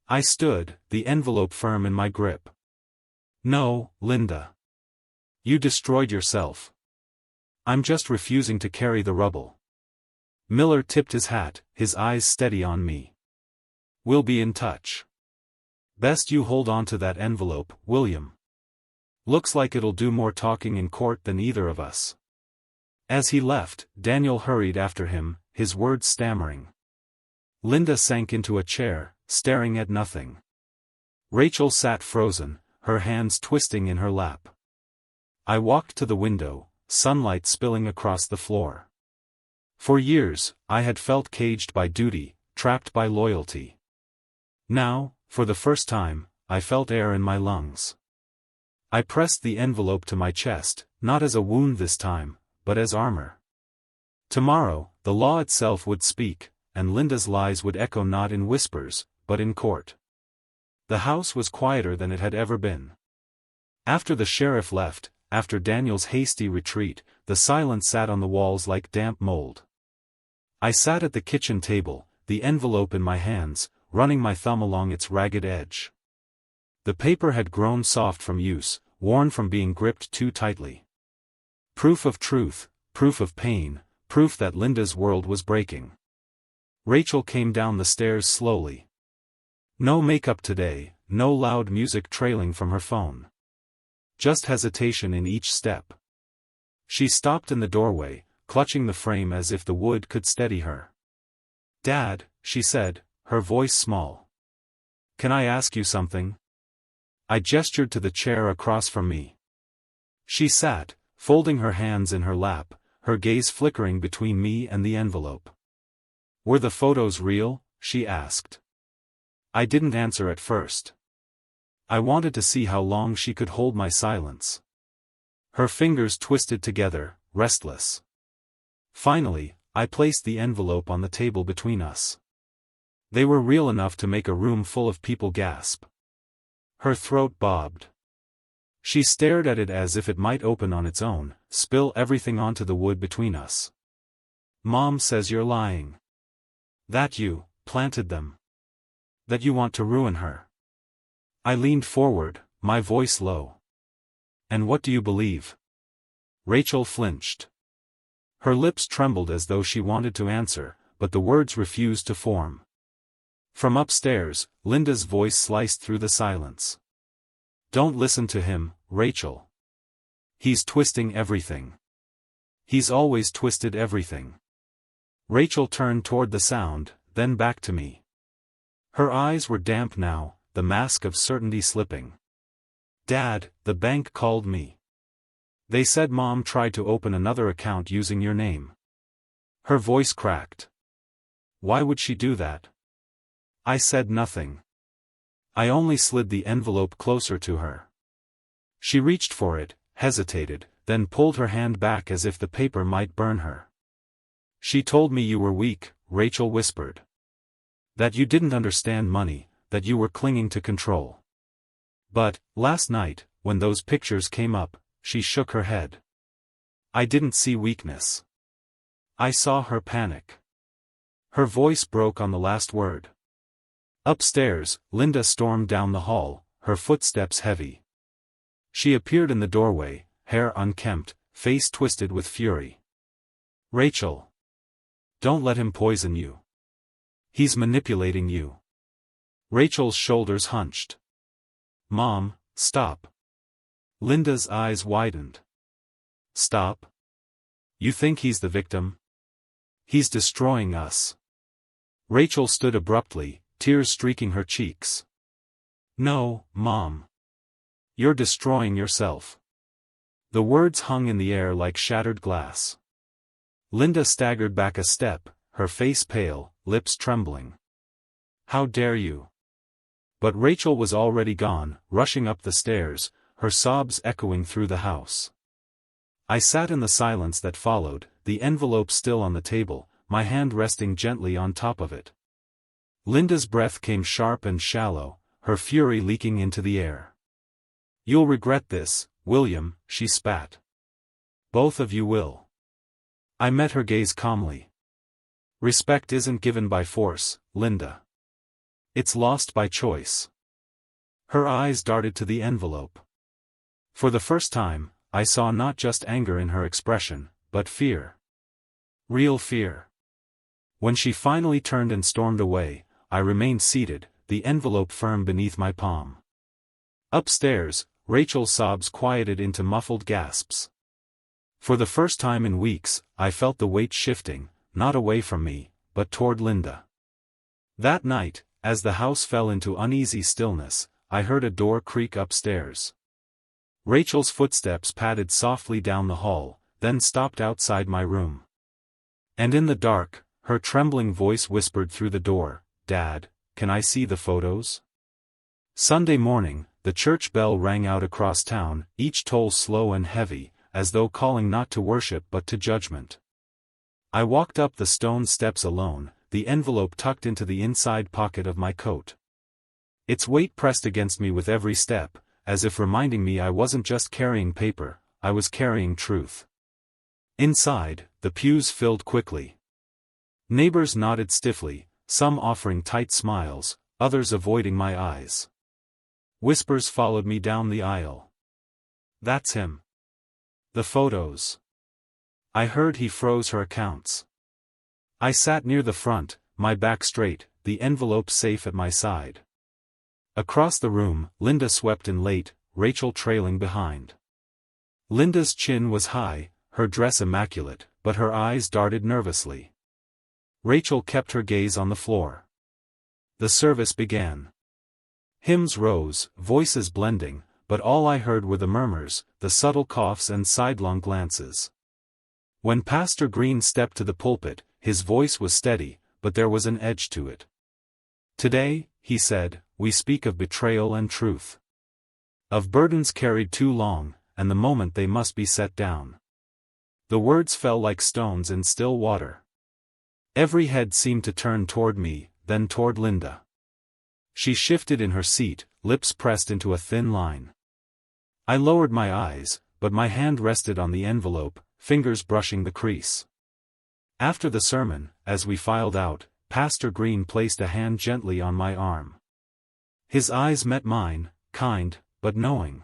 I stood, the envelope firm in my grip. No, Linda. You destroyed yourself. I'm just refusing to carry the rubble. Miller tipped his hat, his eyes steady on me. We'll be in touch. Best you hold on to that envelope, William. Looks like it'll do more talking in court than either of us. As he left, Daniel hurried after him, his words stammering. Linda sank into a chair, staring at nothing. Rachel sat frozen, her hands twisting in her lap. I walked to the window, sunlight spilling across the floor. For years, I had felt caged by duty, trapped by loyalty. Now, for the first time, I felt air in my lungs. I pressed the envelope to my chest, not as a wound this time, but as armor. Tomorrow, the law itself would speak, and Linda's lies would echo not in whispers, but in court. The house was quieter than it had ever been. After the sheriff left, after Daniel's hasty retreat, the silence sat on the walls like damp mold. I sat at the kitchen table, the envelope in my hands, running my thumb along its ragged edge. The paper had grown soft from use, worn from being gripped too tightly. Proof of truth, proof of pain, proof that Linda's world was breaking. Rachel came down the stairs slowly. No makeup today, no loud music trailing from her phone. Just hesitation in each step. She stopped in the doorway, clutching the frame as if the wood could steady her. Dad, she said, her voice small. Can I ask you something? I gestured to the chair across from me. She sat, folding her hands in her lap, her gaze flickering between me and the envelope. Were the photos real? She asked. I didn't answer at first. I wanted to see how long she could hold my silence. Her fingers twisted together, restless. Finally, I placed the envelope on the table between us. They were real enough to make a room full of people gasp. Her throat bobbed. She stared at it as if it might open on its own, spill everything onto the wood between us. Mom says you're lying. That you planted them. That you want to ruin her. I leaned forward, my voice low. And what do you believe? Rachel flinched. Her lips trembled as though she wanted to answer, but the words refused to form. From upstairs, Linda's voice sliced through the silence. Don't listen to him, Rachel. He's twisting everything. He's always twisted everything. Rachel turned toward the sound, then back to me. Her eyes were damp now, the mask of certainty slipping. Dad, the bank called me. They said Mom tried to open another account using your name. Her voice cracked. Why would she do that? I said nothing. I only slid the envelope closer to her. She reached for it, hesitated, then pulled her hand back as if the paper might burn her. She told me you were weak, Rachel whispered. That you didn't understand money, that you were clinging to control. But, last night, when those pictures came up, she shook her head. I didn't see weakness. I saw her panic. Her voice broke on the last word. Upstairs, Linda stormed down the hall, her footsteps heavy. She appeared in the doorway, hair unkempt, face twisted with fury. Rachel. Don't let him poison you. He's manipulating you. Rachel's shoulders hunched. Mom, stop. Linda's eyes widened. Stop? You think he's the victim? He's destroying us. Rachel stood abruptly, tears streaking her cheeks. No, Mom. You're destroying yourself. The words hung in the air like shattered glass. Linda staggered back a step, her face pale, lips trembling. How dare you? But Rachel was already gone, rushing up the stairs, her sobs echoing through the house. I sat in the silence that followed, the envelope still on the table, my hand resting gently on top of it. Linda's breath came sharp and shallow, her fury leaking into the air. You'll regret this, William, she spat. Both of you will. I met her gaze calmly. Respect isn't given by force, Linda. It's lost by choice. Her eyes darted to the envelope. For the first time, I saw not just anger in her expression, but fear. Real fear. When she finally turned and stormed away, I remained seated, the envelope firm beneath my palm. Upstairs, Rachel's sobs quieted into muffled gasps. For the first time in weeks, I felt the weight shifting, not away from me, but toward Linda. That night, as the house fell into uneasy stillness, I heard a door creak upstairs. Rachel's footsteps padded softly down the hall, then stopped outside my room. And in the dark, her trembling voice whispered through the door, Dad, can I see the photos? Sunday morning, the church bell rang out across town, each toll slow and heavy, as though calling not to worship but to judgment. I walked up the stone steps alone, the envelope tucked into the inside pocket of my coat. Its weight pressed against me with every step, as if reminding me I wasn't just carrying paper, I was carrying truth. Inside, the pews filled quickly. Neighbors nodded stiffly, some offering tight smiles, others avoiding my eyes. Whispers followed me down the aisle. That's him. The photos. I heard he froze her accounts. I sat near the front, my back straight, the envelope safe at my side. Across the room, Linda swept in late, Rachel trailing behind. Linda's chin was high, her dress immaculate, but her eyes darted nervously. Rachel kept her gaze on the floor. The service began. Hymns rose, voices blending, but all I heard were the murmurs, the subtle coughs and sidelong glances. When Pastor Green stepped to the pulpit, his voice was steady, but there was an edge to it. Today, he said, we speak of betrayal and truth. Of burdens carried too long, and the moment they must be set down. The words fell like stones in still water. Every head seemed to turn toward me, then toward Linda. She shifted in her seat, lips pressed into a thin line. I lowered my eyes, but my hand rested on the envelope, fingers brushing the crease. After the sermon, as we filed out, Pastor Green placed a hand gently on my arm. His eyes met mine, kind, but knowing.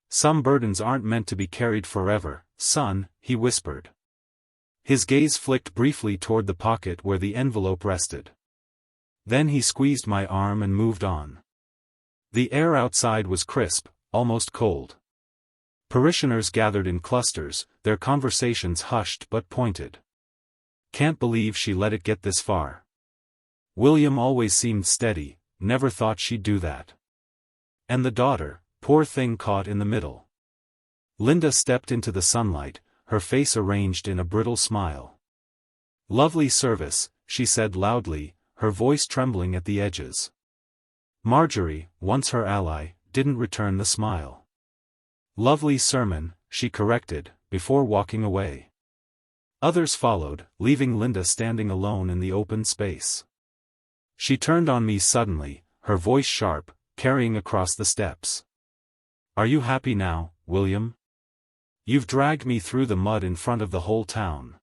Some burdens aren't meant to be carried forever, son, he whispered. His gaze flicked briefly toward the pocket where the envelope rested. Then he squeezed my arm and moved on. The air outside was crisp, almost cold. Parishioners gathered in clusters, their conversations hushed but pointed. Can't believe she let it get this far. William always seemed steady, never thought she'd do that. And the daughter, poor thing caught in the middle. Linda stepped into the sunlight, her face arranged in a brittle smile. Lovely service, she said loudly, her voice trembling at the edges. Marjorie, once her ally, didn't return the smile. Lovely sermon, she corrected, before walking away. Others followed, leaving Linda standing alone in the open space. She turned on me suddenly, her voice sharp, carrying across the steps. "Are you happy now, William? You've dragged me through the mud in front of the whole town."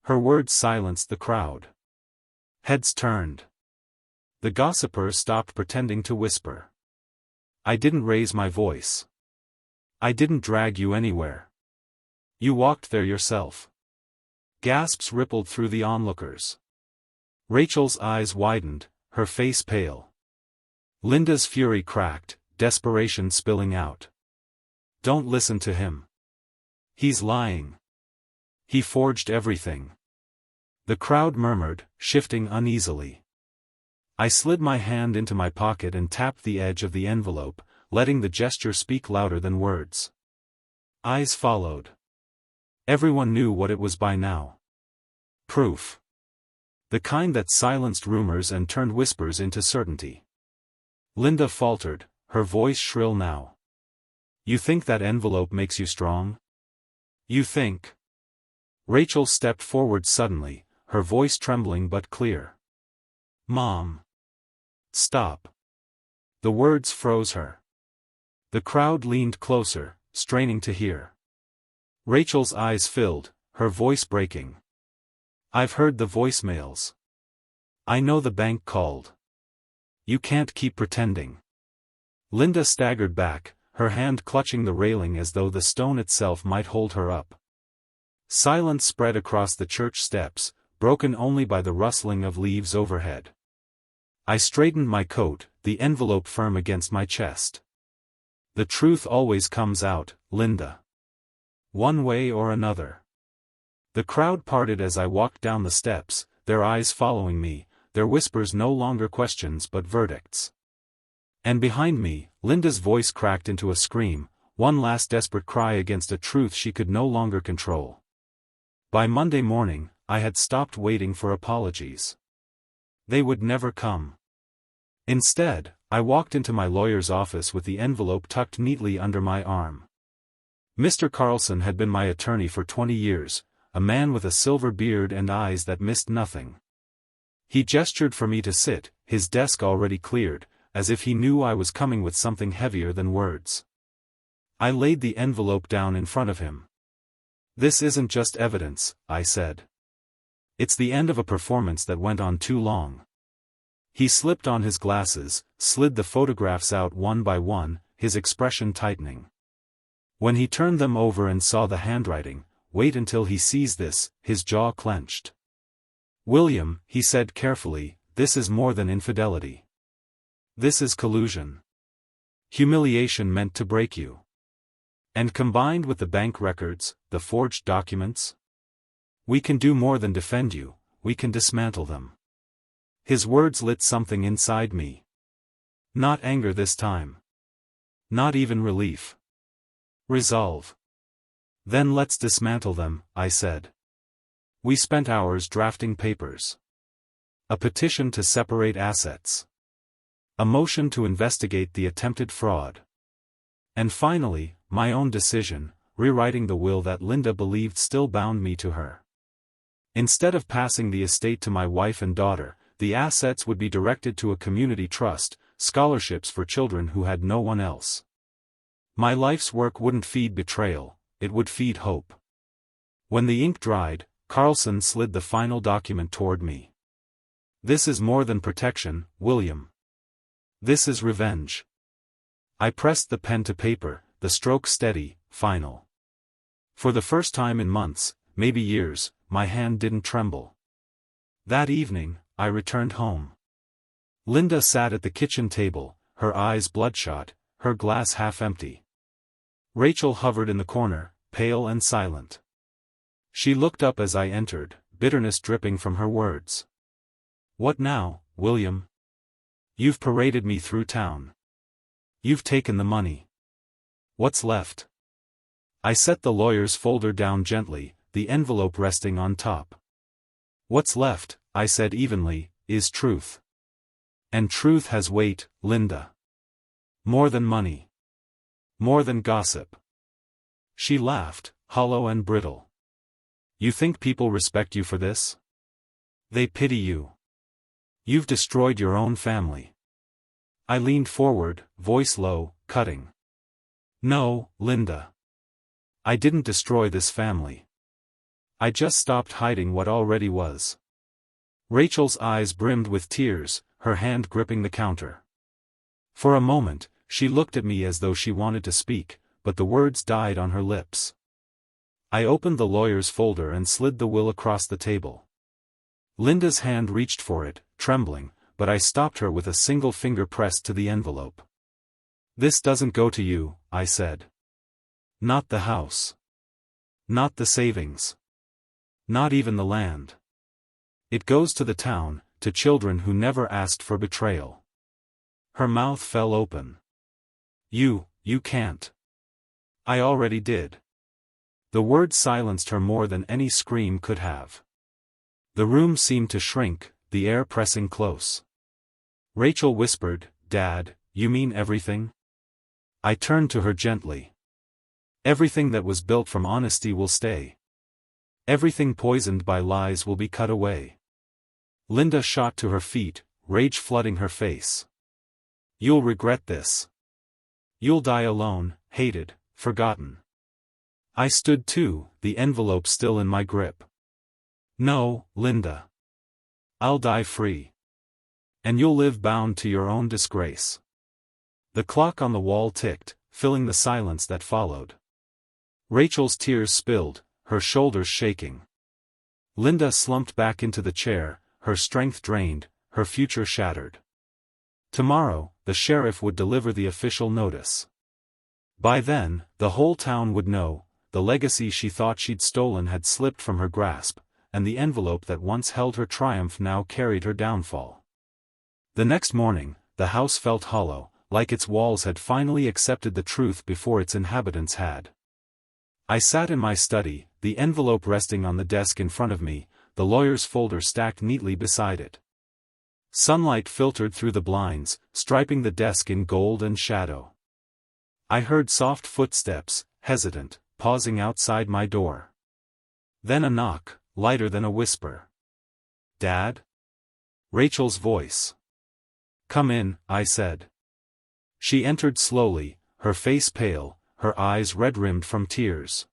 Her words silenced the crowd. Heads turned. The gossipers stopped pretending to whisper. I didn't raise my voice. I didn't drag you anywhere. You walked there yourself. Gasps rippled through the onlookers. Rachel's eyes widened, her face pale. Linda's fury cracked, desperation spilling out. "Don't listen to him. He's lying. He forged everything." The crowd murmured, shifting uneasily. I slid my hand into my pocket and tapped the edge of the envelope, letting the gesture speak louder than words. Eyes followed. Everyone knew what it was by now. Proof. The kind that silenced rumors and turned whispers into certainty. Linda faltered, her voice shrill now. "You think that envelope makes you strong? You think?" Rachel stepped forward suddenly, her voice trembling but clear. "Mom. Stop." The words froze her. The crowd leaned closer, straining to hear. Rachel's eyes filled, her voice breaking. "I've heard the voicemails. I know the bank called. You can't keep pretending." Linda staggered back, her hand clutching the railing as though the stone itself might hold her up. Silence spread across the church steps, broken only by the rustling of leaves overhead. I straightened my coat, the envelope firm against my chest. "The truth always comes out, Linda. One way or another." The crowd parted as I walked down the steps, their eyes following me, their whispers no longer questions but verdicts. And behind me, Linda's voice cracked into a scream, one last desperate cry against a truth she could no longer control. By Monday morning, I had stopped waiting for apologies. They would never come. Instead, I walked into my lawyer's office with the envelope tucked neatly under my arm. Mr. Carlson had been my attorney for 20 years, a man with a silver beard and eyes that missed nothing. He gestured for me to sit, his desk already cleared, as if he knew I was coming with something heavier than words. I laid the envelope down in front of him. "This isn't just evidence," I said. "It's the end of a performance that went on too long." He slipped on his glasses, slid the photographs out one by one, his expression tightening. When he turned them over and saw the handwriting, "Wait until he sees this," his jaw clenched. "William," he said carefully, "this is more than infidelity. This is collusion. Humiliation meant to break you. And combined with the bank records, the forged documents, we can do more than defend you, we can dismantle them." His words lit something inside me. Not anger this time. Not even relief. Resolve. "Then let's dismantle them," I said. We spent hours drafting papers. A petition to separate assets. A motion to investigate the attempted fraud. And finally, my own decision, rewriting the will that Linda believed still bound me to her. Instead of passing the estate to my wife and daughter, the assets would be directed to a community trust, scholarships for children who had no one else. My life's work wouldn't feed betrayal, it would feed hope. When the ink dried, Carlson slid the final document toward me. "This is more than protection, William. This is revenge." I pressed the pen to paper, the stroke steady, final. For the first time in months, maybe years, my hand didn't tremble. That evening, I returned home. Linda sat at the kitchen table, her eyes bloodshot, her glass half empty. Rachel hovered in the corner, pale and silent. She looked up as I entered, bitterness dripping from her words. "What now, William? You've paraded me through town. You've taken the money. What's left?" I set the lawyer's folder down gently, the envelope resting on top. "What's left," I said evenly, "is truth. And truth has weight, Linda. More than money. More than gossip." She laughed, hollow and brittle. You think people respect you for this? They pity you. You've destroyed your own family. I leaned forward, voice low, cutting. No, Linda. I didn't destroy this family. I just stopped hiding what already was. Rachel's eyes brimmed with tears, her hand gripping the counter. For a moment, she looked at me as though she wanted to speak, but the words died on her lips. I opened the lawyer's folder and slid the will across the table. Linda's hand reached for it, trembling, but I stopped her with a single finger pressed to the envelope. This doesn't go to you, I said. Not the house. Not the savings. Not even the land. It goes to the town, to children who never asked for betrayal. Her mouth fell open. You can't. I already did. The word silenced her more than any scream could have. The room seemed to shrink, the air pressing close. Rachel whispered, Dad, you mean everything? I turned to her gently. Everything that was built from honesty will stay. Everything poisoned by lies will be cut away. Linda shot to her feet, rage flooding her face. You'll regret this. You'll die alone, hated, forgotten. I stood too, the envelope still in my grip. No, Linda. I'll die free. And you'll live bound to your own disgrace. The clock on the wall ticked, filling the silence that followed. Rachel's tears spilled, her shoulders shaking. Linda slumped back into the chair, her strength drained, her future shattered. Tomorrow, the sheriff would deliver the official notice. By then, the whole town would know, the legacy she thought she'd stolen had slipped from her grasp, and the envelope that once held her triumph now carried her downfall. The next morning, the house felt hollow, like its walls had finally accepted the truth before its inhabitants had. I sat in my study, the envelope resting on the desk in front of me, the lawyer's folder stacked neatly beside it. Sunlight filtered through the blinds, striping the desk in gold and shadow. I heard soft footsteps, hesitant, pausing outside my door. Then a knock, lighter than a whisper. Dad? Rachel's voice. Come in, I said. She entered slowly, her face pale, her eyes red-rimmed from tears.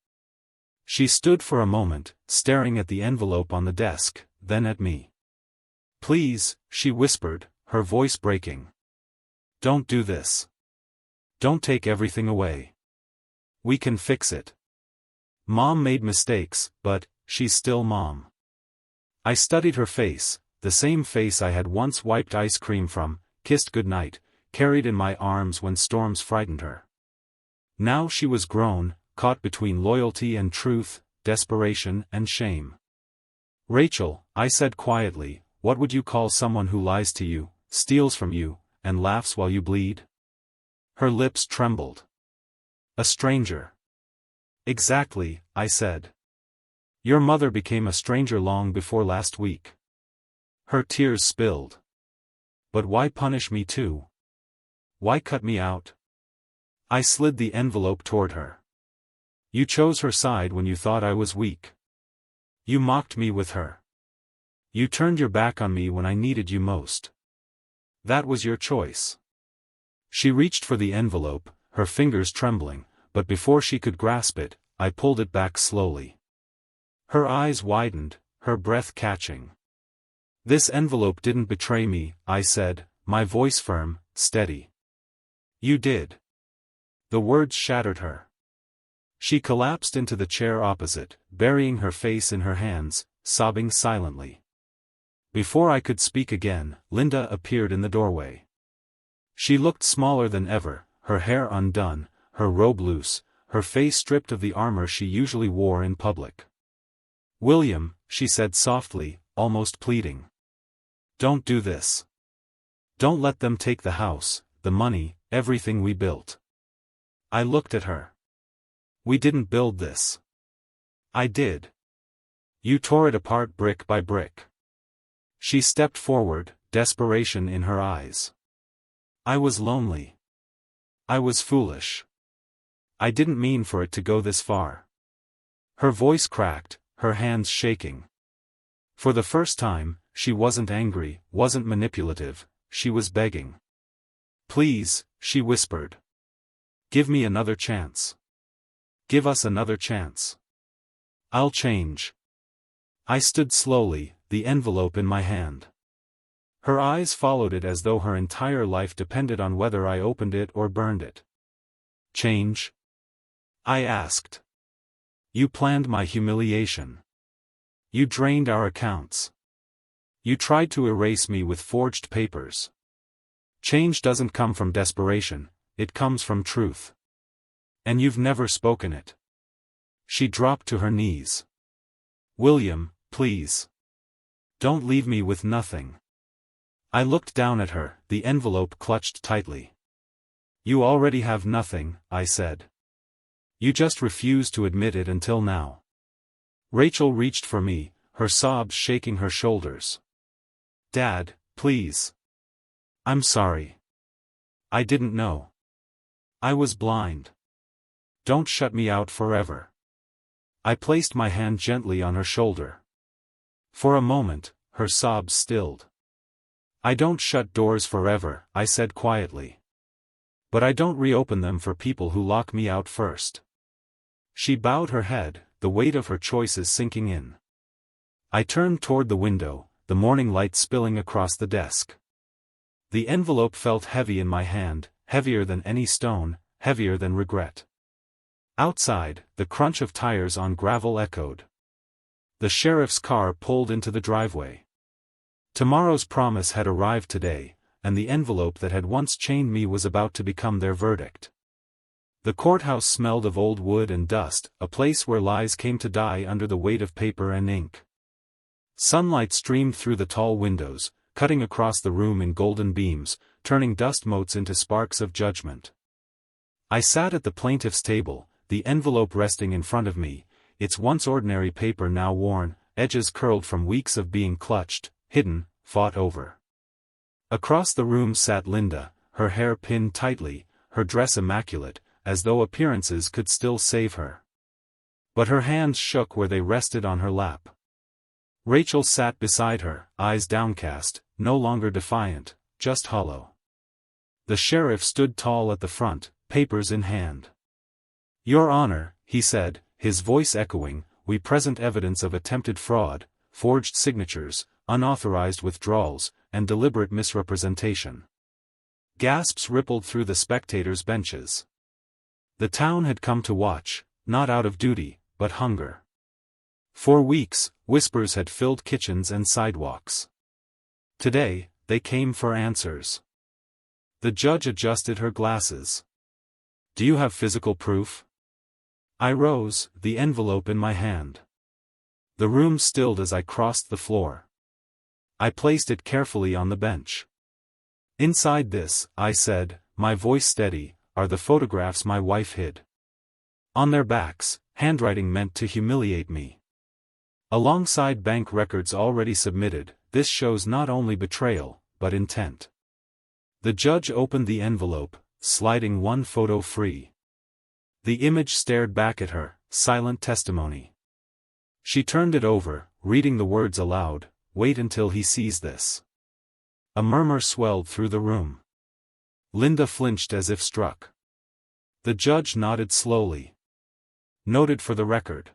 She stood for a moment, staring at the envelope on the desk, then at me. Please, she whispered, her voice breaking. Don't do this. Don't take everything away. We can fix it. Mom made mistakes, but she's still Mom. I studied her face, the same face I had once wiped ice cream from, kissed goodnight, carried in my arms when storms frightened her. Now she was grown, caught between loyalty and truth, desperation and shame. Rachel, I said quietly, what would you call someone who lies to you, steals from you, and laughs while you bleed? Her lips trembled. A stranger. Exactly, I said. Your mother became a stranger long before last week. Her tears spilled. But why punish me too? Why cut me out? I slid the envelope toward her. You chose her side when you thought I was weak. You mocked me with her. You turned your back on me when I needed you most. That was your choice. She reached for the envelope, her fingers trembling, but before she could grasp it, I pulled it back slowly. Her eyes widened, her breath catching. This envelope didn't betray me, I said, my voice firm, steady. You did. The words shattered her. She collapsed into the chair opposite, burying her face in her hands, sobbing silently. Before I could speak again, Linda appeared in the doorway. She looked smaller than ever, her hair undone, her robe loose, her face stripped of the armor she usually wore in public. William, she said softly, almost pleading. Don't do this. Don't let them take the house, the money, everything we built. I looked at her. We didn't build this. I did. You tore it apart brick by brick. She stepped forward, desperation in her eyes. I was lonely. I was foolish. I didn't mean for it to go this far. Her voice cracked, her hands shaking. For the first time, she wasn't angry, wasn't manipulative, she was begging. "Please," she whispered. "Give me another chance. Give us another chance. I'll change." I stood slowly, the envelope in my hand. Her eyes followed it as though her entire life depended on whether I opened it or burned it. "Change?" I asked. "You planned my humiliation. You drained our accounts. You tried to erase me with forged papers. Change doesn't come from desperation, it comes from truth. And you've never spoken it." She dropped to her knees. "William, please. Don't leave me with nothing." I looked down at her, the envelope clutched tightly. "You already have nothing," I said. "You just refuse to admit it until now." Rachel reached for me, her sobs shaking her shoulders. "Dad, please. I'm sorry. I didn't know. I was blind. Don't shut me out forever." I placed my hand gently on her shoulder. For a moment, her sobs stilled. "I don't shut doors forever," I said quietly. "But I don't reopen them for people who lock me out first." She bowed her head, the weight of her choices sinking in. I turned toward the window, the morning light spilling across the desk. The envelope felt heavy in my hand, heavier than any stone, heavier than regret. Outside, the crunch of tires on gravel echoed. The sheriff's car pulled into the driveway. Tomorrow's promise had arrived today, and the envelope that had once chained me was about to become their verdict. The courthouse smelled of old wood and dust, a place where lies came to die under the weight of paper and ink. Sunlight streamed through the tall windows, cutting across the room in golden beams, turning dust motes into sparks of judgment. I sat at the plaintiff's table, the envelope resting in front of me, its once ordinary paper now worn, edges curled from weeks of being clutched, hidden, fought over. Across the room sat Linda, her hair pinned tightly, her dress immaculate, as though appearances could still save her. But her hands shook where they rested on her lap. Rachel sat beside her, eyes downcast, no longer defiant, just hollow. The sheriff stood tall at the front, papers in hand. "Your Honor," he said, his voice echoing, "we present evidence of attempted fraud, forged signatures, unauthorized withdrawals, and deliberate misrepresentation." Gasps rippled through the spectators' benches. The town had come to watch, not out of duty, but hunger. For weeks, whispers had filled kitchens and sidewalks. Today, they came for answers. The judge adjusted her glasses. "Do you have physical proof?" I rose, the envelope in my hand. The room stilled as I crossed the floor. I placed it carefully on the bench. "Inside this," I said, my voice steady, "are the photographs my wife hid. On their backs, handwriting meant to humiliate me. Alongside bank records already submitted, this shows not only betrayal, but intent." The judge opened the envelope, sliding one photo free. The image stared back at her, silent testimony. She turned it over, reading the words aloud, "Wait until he sees this." A murmur swelled through the room. Linda flinched as if struck. The judge nodded slowly. "Noted for the record."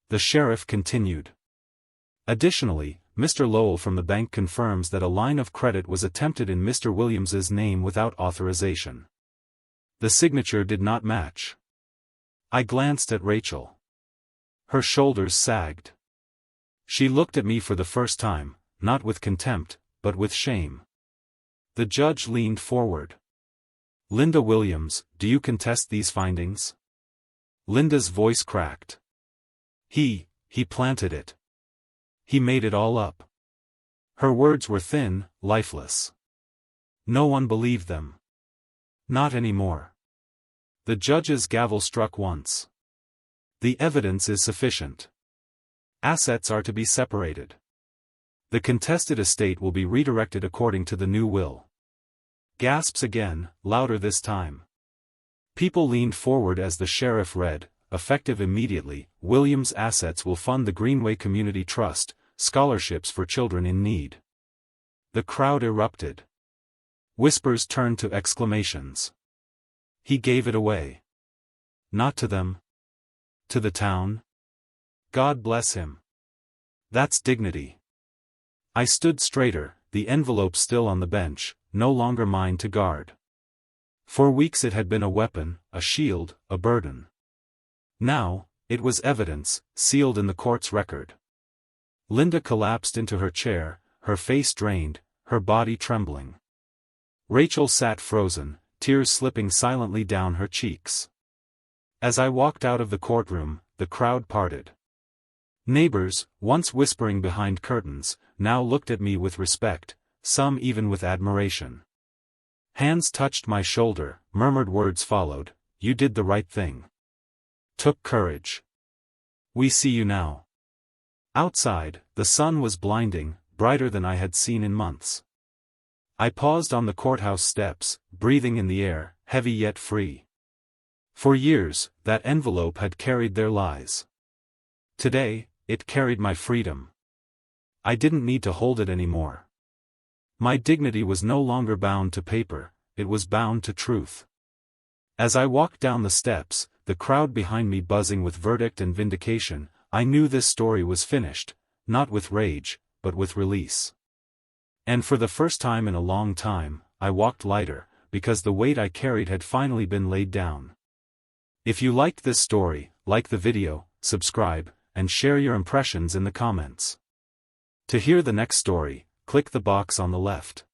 The sheriff continued. "Additionally, Mr. Lowell from the bank confirms that a line of credit was attempted in Mr. Williams's name without authorization. The signature did not match." I glanced at Rachel. Her shoulders sagged. She looked at me for the first time, not with contempt, but with shame. The judge leaned forward. "Linda Williams, do you contest these findings?" Linda's voice cracked. He planted it. He made it all up." Her words were thin, lifeless. No one believed them. Not anymore. The judge's gavel struck once. "The evidence is sufficient. Assets are to be separated. The contested estate will be redirected according to the new will." Gasps again, louder this time. People leaned forward as the sheriff read, effective immediately. Williams' assets will fund the Greenway Community Trust, scholarships for children in need. The crowd erupted. Whispers turned to exclamations. He gave it away. Not to them. To the town. God bless him. That's dignity. I stood straighter, the envelope still on the bench, no longer mine to guard. For weeks it had been a weapon, a shield, a burden. Now, it was evidence, sealed in the court's record. Linda collapsed into her chair, her face drained, her body trembling. Rachel sat frozen, tears slipping silently down her cheeks. As I walked out of the courtroom, the crowd parted. Neighbors, once whispering behind curtains, now looked at me with respect, some even with admiration. Hands touched my shoulder, murmured words followed, "You did the right thing. Took courage. We see you now." Outside, the sun was blinding, brighter than I had seen in months. I paused on the courthouse steps, breathing in the air, heavy yet free. For years, that envelope had carried their lies. Today, it carried my freedom. I didn't need to hold it anymore. My dignity was no longer bound to paper, it was bound to truth. As I walked down the steps, the crowd behind me buzzing with verdict and vindication, I knew this story was finished, not with rage, but with release. And for the first time in a long time, I walked lighter, because the weight I carried had finally been laid down. If you liked this story, like the video, subscribe, and share your impressions in the comments. To hear the next story, click the box on the left.